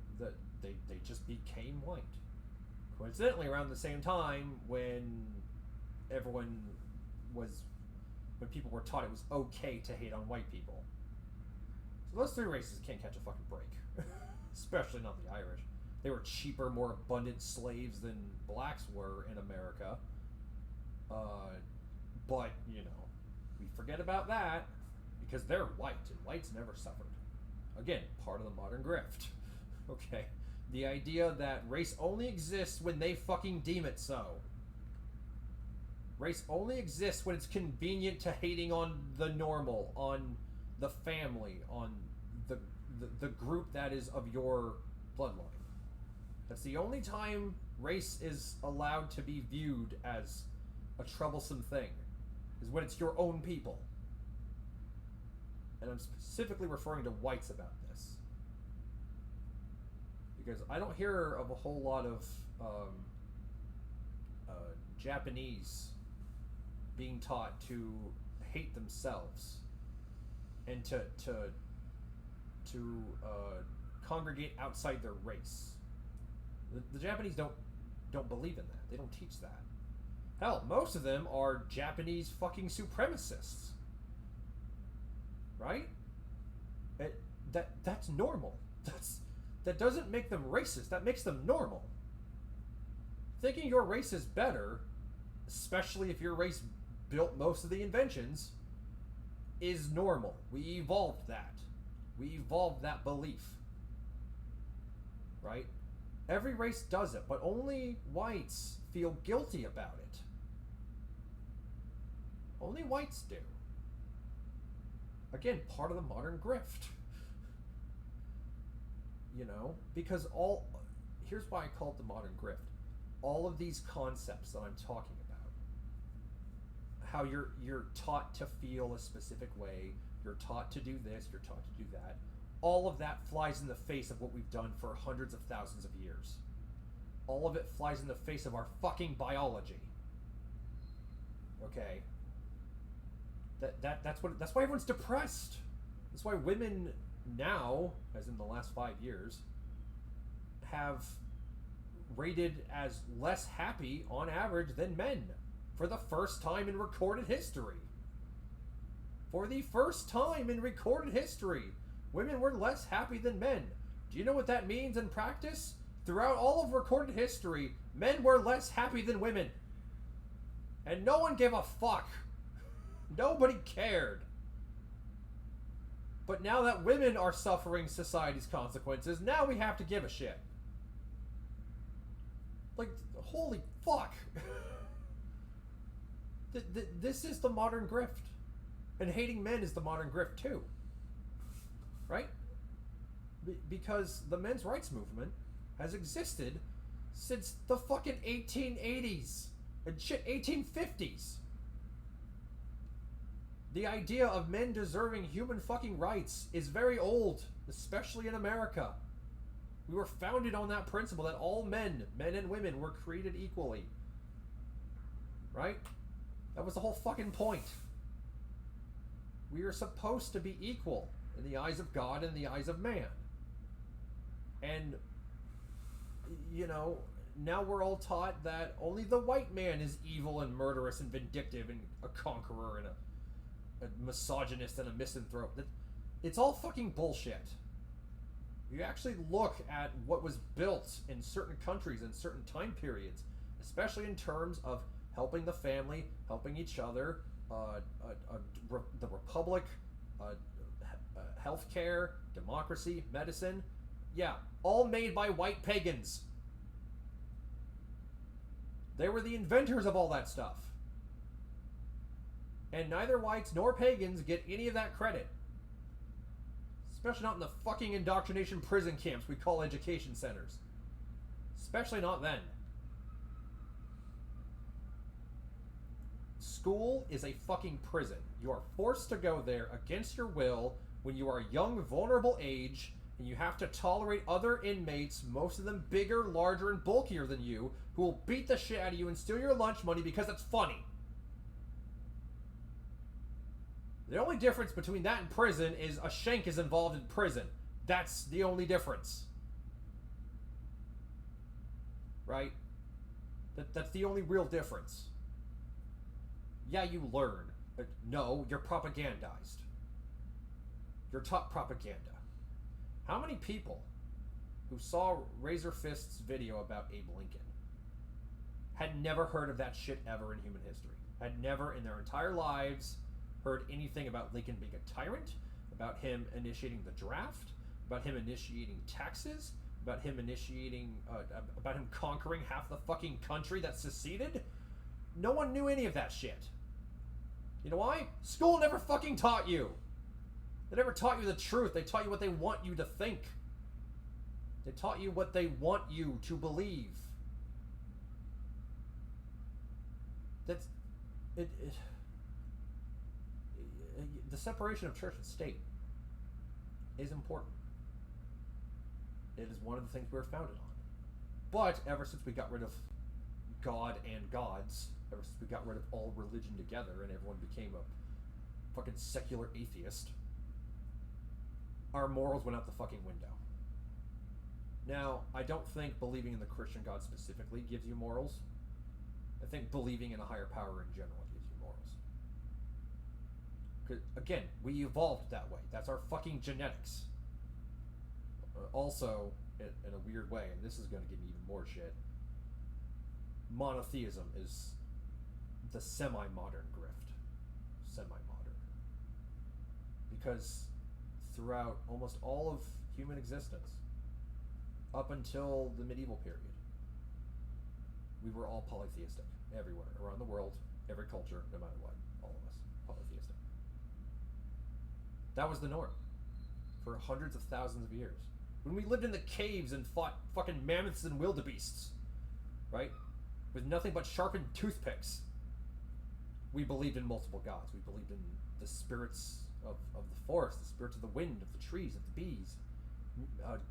They just became white. Coincidentally, around the same time when people were taught it was okay to hate on white people. So those three races can't catch a fucking break. Especially not the Irish. They were cheaper, more abundant slaves than blacks were in America. But, we forget about that because they're white, and whites never suffered. Again, part of the modern grift. Okay? The idea that race only exists when they fucking deem it so. Race only exists when it's convenient to hating on the normal, on the family, on the group that is of your bloodline. That's the only time race is allowed to be viewed as a troublesome thing, is when it's your own people. And I'm specifically referring to whites about this. Because I don't hear of a whole lot of Japanese being taught to hate themselves and to congregate outside their race. The Japanese don't believe in that. They don't teach that. Hell, most of them are Japanese fucking supremacists. Right? That's normal. That doesn't make them racist. That makes them normal. Thinking your race is better, especially if your race built most of the inventions, is normal. We evolved that. We evolved that belief. Right? Every race does it, but only whites feel guilty about it. Only whites do. Again, part of the modern grift. Because here's why I call it the modern grift. All of these concepts that I'm talking about, how you're taught to feel a specific way, you're taught to do this, you're taught to do that, all of that flies in the face of what we've done for hundreds of thousands of years. All of it flies in the face of our fucking biology. Okay? That's why everyone's depressed. That's why women now, as in the last 5 years, have rated as less happy on average than men for the first time in recorded history. For the first time in recorded history, women were less happy than men. Do you know what that means in practice? Throughout all of recorded history, men were less happy than women. And no one gave a fuck. Nobody cared. But now that women are suffering society's consequences, now we have to give a shit. Holy fuck. This is the modern grift. And hating men is the modern grift too. Right? Because the men's rights movement has existed since the fucking 1880s. And shit, 1850s. The idea of men deserving human fucking rights is very old, especially in America. We were founded on that principle that all men and women, were created equally. Right? That was the whole fucking point. We are supposed to be equal in the eyes of God and the eyes of man. And, now we're all taught that only the white man is evil and murderous and vindictive and a conqueror and a misogynist and a misanthrope. It's all fucking bullshit. You actually look at what was built in certain countries in certain time periods, especially in terms of helping the family, helping each other, the Republic, healthcare, democracy, medicine. Yeah, all made by white pagans. They were the inventors of all that stuff. And neither whites nor pagans get any of that credit. Especially not in the fucking indoctrination prison camps we call education centers. Especially not then. School is a fucking prison. You are forced to go there against your will when you are a young, vulnerable age, and you have to tolerate other inmates, most of them bigger, larger, and bulkier than you, who will beat the shit out of you and steal your lunch money because it's funny. The only difference between that and prison is a shank is involved in prison. That's the only difference. Right? That's the only real difference. Yeah, you learn. But no, you're propagandized. You're taught propaganda. How many people who saw Razor Fist's video about Abe Lincoln had never heard of that shit ever in human history? Had never in their entire lives heard anything about Lincoln being a tyrant, about him initiating the draft, about him initiating taxes, about him about him conquering half the fucking country that seceded? No one knew any of that shit. You know why? School never fucking taught you. They never taught you the truth. They taught you what they want you to think. They taught you what they want you to believe. That's it. The separation of church and state is important. It is one of the things we were founded on. But ever since we got rid of God and gods, ever since we got rid of all religion together and everyone became a fucking secular atheist, our morals went out the fucking window. Now, I don't think believing in the Christian God specifically gives you morals. I think believing in a higher power in general gives you morals. 'Cause, again, we evolved that way. That's our fucking genetics. Also, in a weird way, and this is going to give me even more shit, monotheism is the semi-modern grift. Semi-modern. Because throughout almost all of human existence, up until the medieval period, we were all polytheistic. Everywhere, around the world, every culture, no matter what, all of us, polytheistic. That was the norm for hundreds of thousands of years. When we lived in the caves and fought fucking mammoths and wildebeests, right? With nothing but sharpened toothpicks, we believed in multiple gods. We believed in the spirits of the forest, the spirits of the wind, of the trees, of the bees,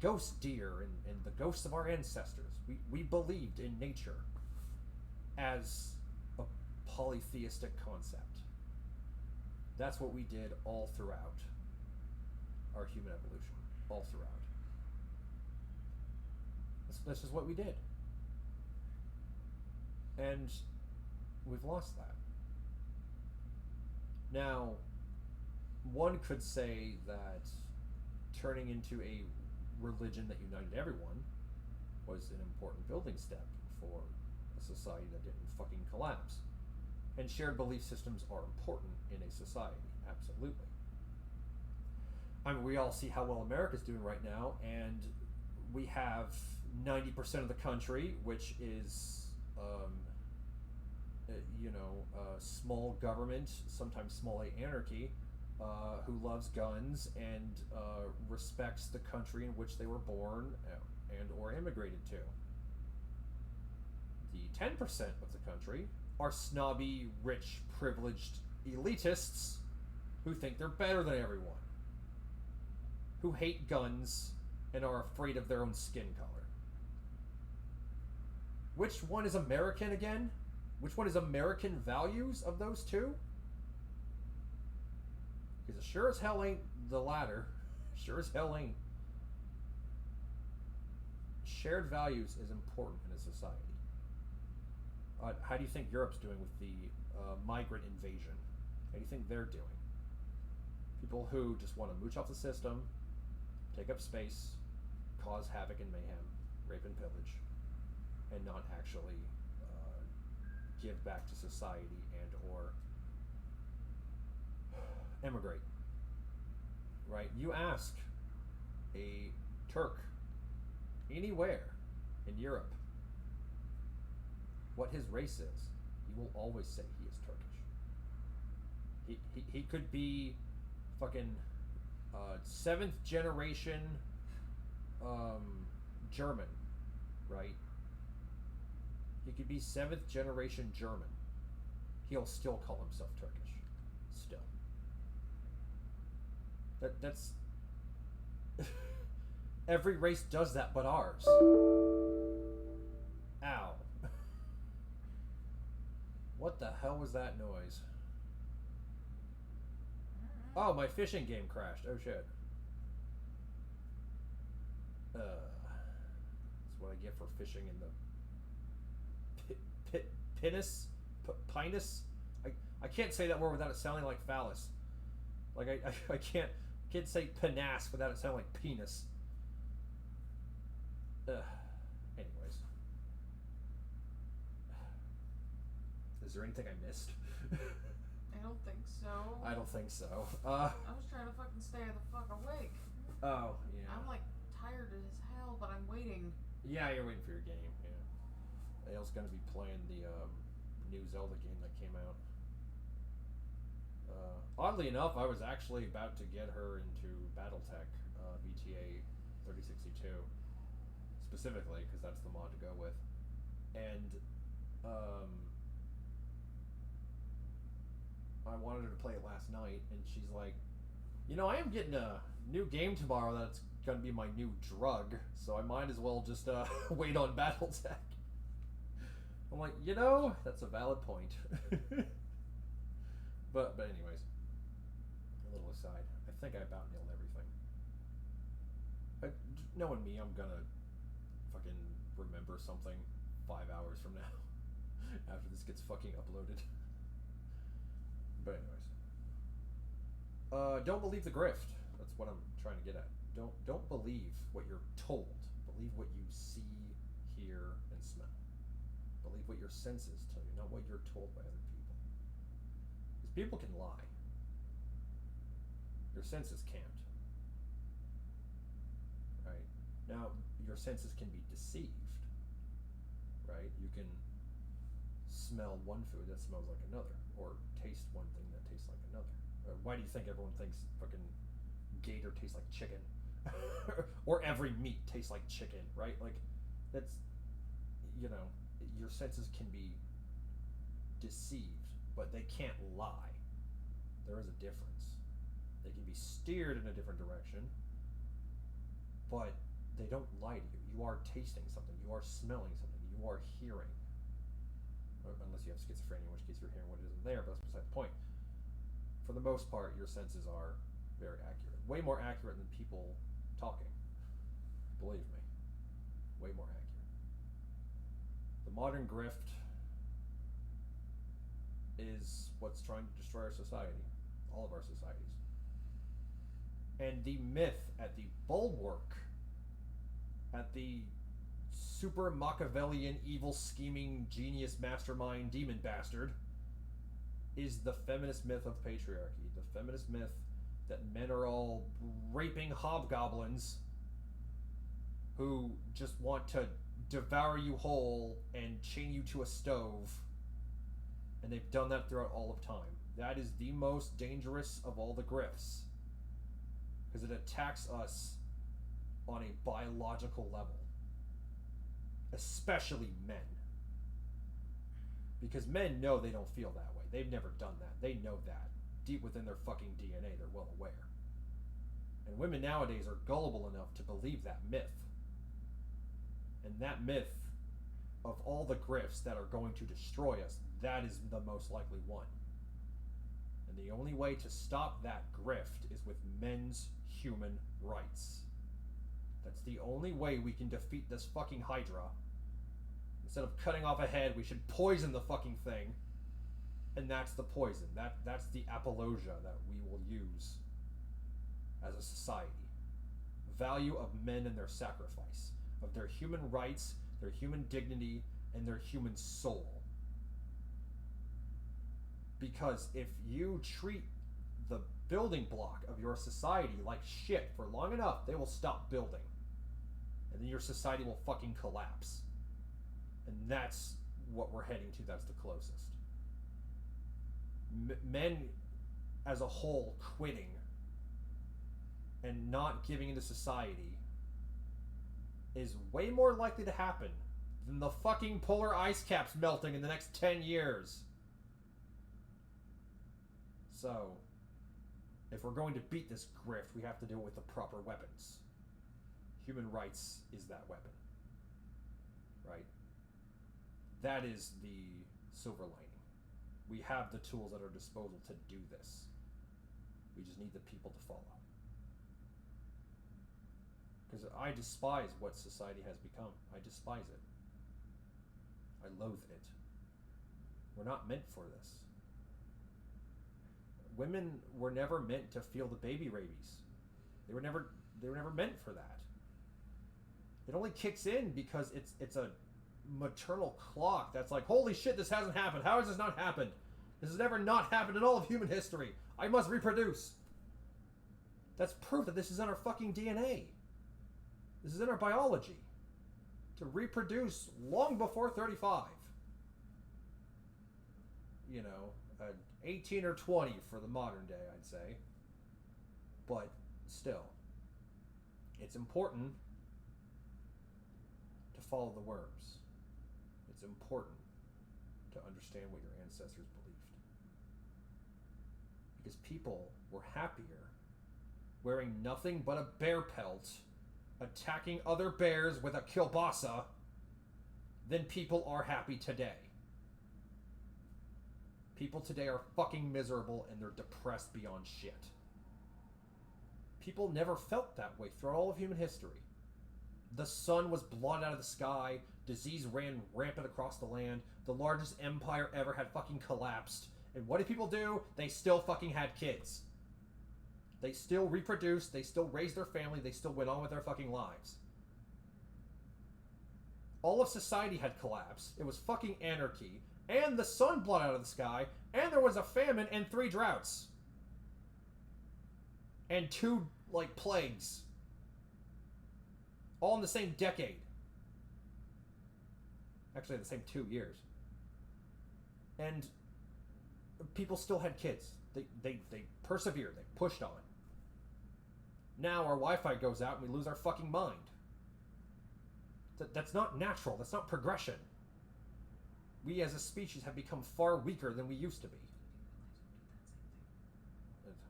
ghost deer, and the ghosts of our ancestors. We believed in nature as a polytheistic concept. That's what we did all throughout our human evolution. All throughout. That's just what we did. And we've lost that. Now, one could say that turning into a religion that united everyone was an important building step for a society that didn't fucking collapse. And shared belief systems are important in a society, absolutely. I mean, we all see how well America's doing right now, and we have 90% of the country, which is, small government, sometimes small a anarchy, who loves guns and respects the country in which they were born and or immigrated to. The 10% of the country are snobby, rich, privileged elitists who think they're better than everyone, who hate guns and are afraid of their own skin color. Which one is American again? Which one is American values of those two? Because it sure as hell ain't the latter. Sure as hell ain't. Shared values is important in a society. How do you think Europe's doing with the migrant invasion? How do you think they're doing? People who just want to mooch off the system, take up space, cause havoc and mayhem, rape and pillage, and not actually give back to society and or emigrate. Right? You ask a Turk anywhere in Europe what his race is, he will always say he is Turkish. He could be fucking 7th generation German, right? He could be 7th generation German. He'll still call himself Turkish. Still. That's every race does that but ours. Ow. What the hell was that noise? Oh, my fishing game crashed. Oh shit. That's what I get for fishing in the pinus? Pinus? I can't say that word without it sounding like phallus. Like I can't say penas without it sounding like penis. Anyways. Is there anything I missed? I don't think so. I don't think so. I was trying to fucking stay the fuck awake. Oh, yeah. I'm like tired as hell, but I'm waiting. Yeah, you're waiting for your game, yeah. Dale's gonna be playing the new Zelda game that came out. Oddly enough, I was actually about to get her into Battletech, BTA 3062, specifically, because that's the mod to go with. And, I wanted her to play it last night, and she's like, you know, I am getting a new game tomorrow that's gonna be my new drug, so I might as well just wait on Battletech. I'm like, you know, that's a valid point. but anyways, a little aside, I think I about nailed everything. Knowing me, I'm gonna fucking remember something 5 hours from now after this gets fucking uploaded. But anyways, don't believe the grift. That's what I'm trying to get at. Don't believe what you're told. Believe what you see, hear, and smell. Believe what your senses tell you, not what you're told by other people. Because people can lie. Your senses can't. Right? Now, your senses can be deceived. Right? You can smell one food that smells like another, or taste one thing that tastes like another. Why do you think everyone thinks fucking gator tastes like chicken? Or every meat tastes like chicken, right? Like, that's, you know, your senses can be deceived, but they can't lie. There is a difference. They can be steered in a different direction, but they don't lie to you. You are tasting something, you are smelling something, you are hearing. Unless you have schizophrenia, in which case you're hearing what isn't there, but that's beside the point. For the most part, your senses are very accurate. Way more accurate than people talking. Believe me. Way more accurate. The modern grift is what's trying to destroy our society. All of our societies. And the myth at the bulwark, at the super Machiavellian, evil, scheming, genius, mastermind, demon bastard, is the feminist myth of patriarchy. The feminist myth that men are all raping hobgoblins who just want to devour you whole and chain you to a stove. And they've done that throughout all of time. That is the most dangerous of all the grifts. Because it attacks us on a biological level. Especially men. Because men know they don't feel that way. They've never done that. They know that. Deep within their fucking DNA, they're well aware. And women nowadays are gullible enough to believe that myth. And that myth, of all the grifts that are going to destroy us, that is the most likely one. And the only way to stop that grift is with men's human rights. That's the only way we can defeat this fucking Hydra. Instead of cutting off a head, we should poison the fucking thing. And that's the poison. That's the apologia that we will use as a society. Value of men and their sacrifice. Of their human rights, their human dignity, and their human soul. Because if you treat the building block of your society like shit for long enough, they will stop building. And then your society will fucking collapse. And that's what we're heading to. That's the closest. Men as a whole quitting and not giving into society is way more likely to happen than the fucking polar ice caps melting in the next 10 years. So, if we're going to beat this grift, we have to do it with the proper weapons. Human rights is that weapon. Right? That is the silver lining. We have the tools at our disposal to do this. We just need the people to follow. Because I despise what society has become. I despise it. I loathe it. We're not meant for this. Women were never meant to feel the baby rabies. They were never meant for that. It only kicks in because it's a maternal clock that's like, holy shit, this hasn't happened. How has this not happened? This has never not happened in all of human history. I must reproduce. That's proof that this is in our fucking DNA. This is in our biology. To reproduce long before 35. You know, 18 or 20 for the modern day, I'd say. But still, it's important to follow the worms. It's important to understand what your ancestors believed. Because people were happier wearing nothing but a bear pelt, attacking other bears with a kielbasa, than people are happy today. People today are fucking miserable and they're depressed beyond shit. People never felt that way throughout all of human history. The sun was blotted out of the sky, disease ran rampant across the land, the largest empire ever had fucking collapsed, and what did people do? They still fucking had kids. They still reproduced, they still raised their family, they still went on with their fucking lives. All of society had collapsed, it was fucking anarchy, and the sun blotted out of the sky, and there was a famine and 3 droughts. And 2, plagues. All in the same decade. Actually, the same 2 years. And people still had kids. They persevered. They pushed on. Now our Wi-Fi goes out and we lose our fucking mind. That's not natural. That's not progression. We as a species have become far weaker than we used to be.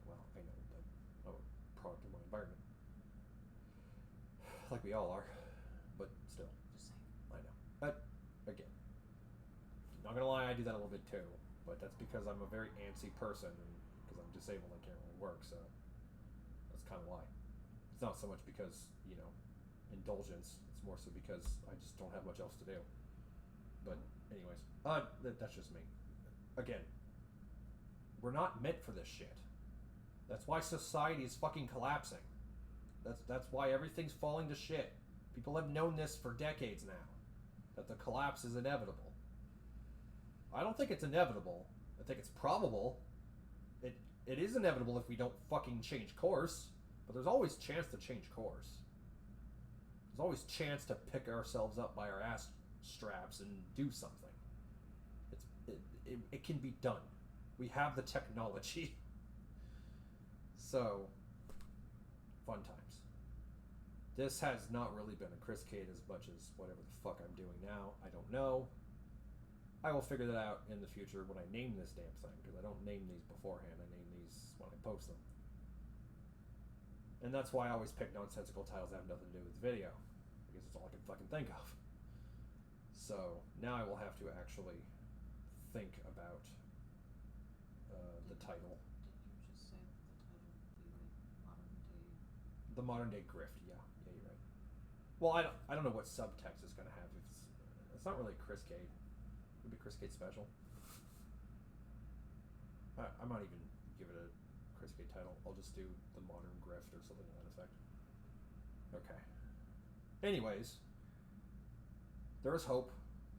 Well, I know, but I'm a product of my environment. Like we all are. But still. Just saying. I know. But, again, not gonna lie, I do that a little bit too. But that's because I'm a very antsy person, and because I'm disabled, I can't really work, so that's kind of why. It's not so much because, indulgence. It's more so because I just don't have much else to do. But, anyways, that's just me. Again, we're not meant for this shit. That's why society is fucking collapsing. That's why everything's falling to shit. People have known this for decades now. That the collapse is inevitable. I don't think it's inevitable. I think it's probable. It is inevitable if we don't fucking change course. But there's always chance to change course. There's always chance to pick ourselves up by our ass straps and do something. It can be done. We have the technology. So, fun times. This has not really been a Chris Cade as much as whatever the fuck I'm doing now. I don't know. I will figure that out in the future when I name this damn thing, because I don't name these beforehand. I name these when I post them. And that's why I always pick nonsensical titles that have nothing to do with video, because it's all I can fucking think of. So now I will have to actually think about the title. Did you just say that the title would be Modern Day? The Modern Day Grift, yeah, you're right. Well, I don't know what subtext it's gonna have. It's not really Chris Cade. Maybe Chris Cade special. I might even give it a Chris Cade title. I'll just do the Modern Grift or something to that effect. Okay. Anyways, there is hope.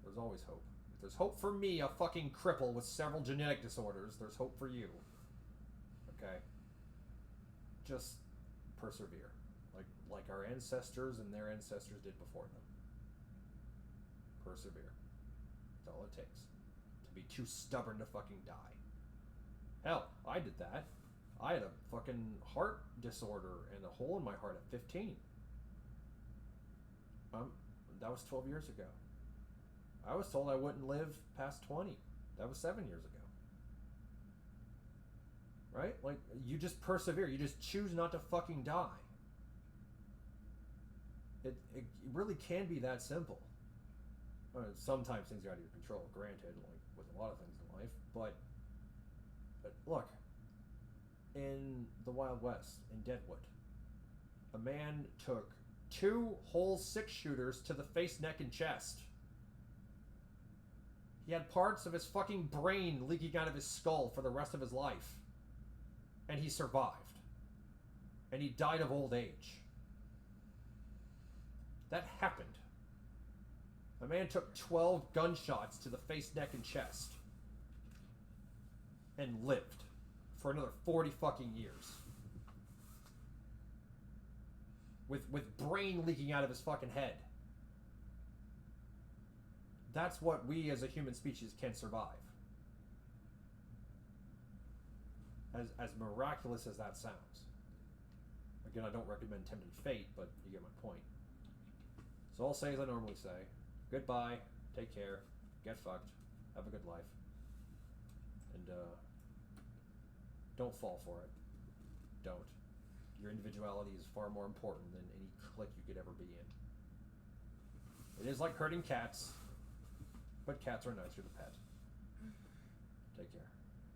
There's always hope. If there's hope for me, a fucking cripple with several genetic disorders, there's hope for you. Okay? Just persevere. Like our ancestors and their ancestors did before them. Persevere. That's all it takes. To be too stubborn to fucking die. Hell, I did that. I had a fucking heart disorder and a hole in my heart at 15. That was 12 years ago. I was told I wouldn't live past 20. That was 7 years ago. Right? Like, you just persevere. You just choose not to fucking die. It really can be that simple. Sometimes things are out of your control, granted, like with a lot of things in life. But look, in the Wild West, in Deadwood, a man took 2 whole 6-shooters to the face, neck, and chest. He had parts of his fucking brain leaking out of his skull for the rest of his life. And he survived. And he died of old age. That happened. A man took 12 gunshots to the face, neck, and chest. And lived. For another 40 fucking years. With brain leaking out of his fucking head. That's what we as a human species can survive. As miraculous as that sounds. Again, I don't recommend tempting fate, but you get my point. So I'll say as I normally say. Goodbye, take care, get fucked, have a good life. And don't fall for it. Don't. Your individuality is far more important than any clique you could ever be in. It is like herding cats, but cats are nicer to pet. Take care.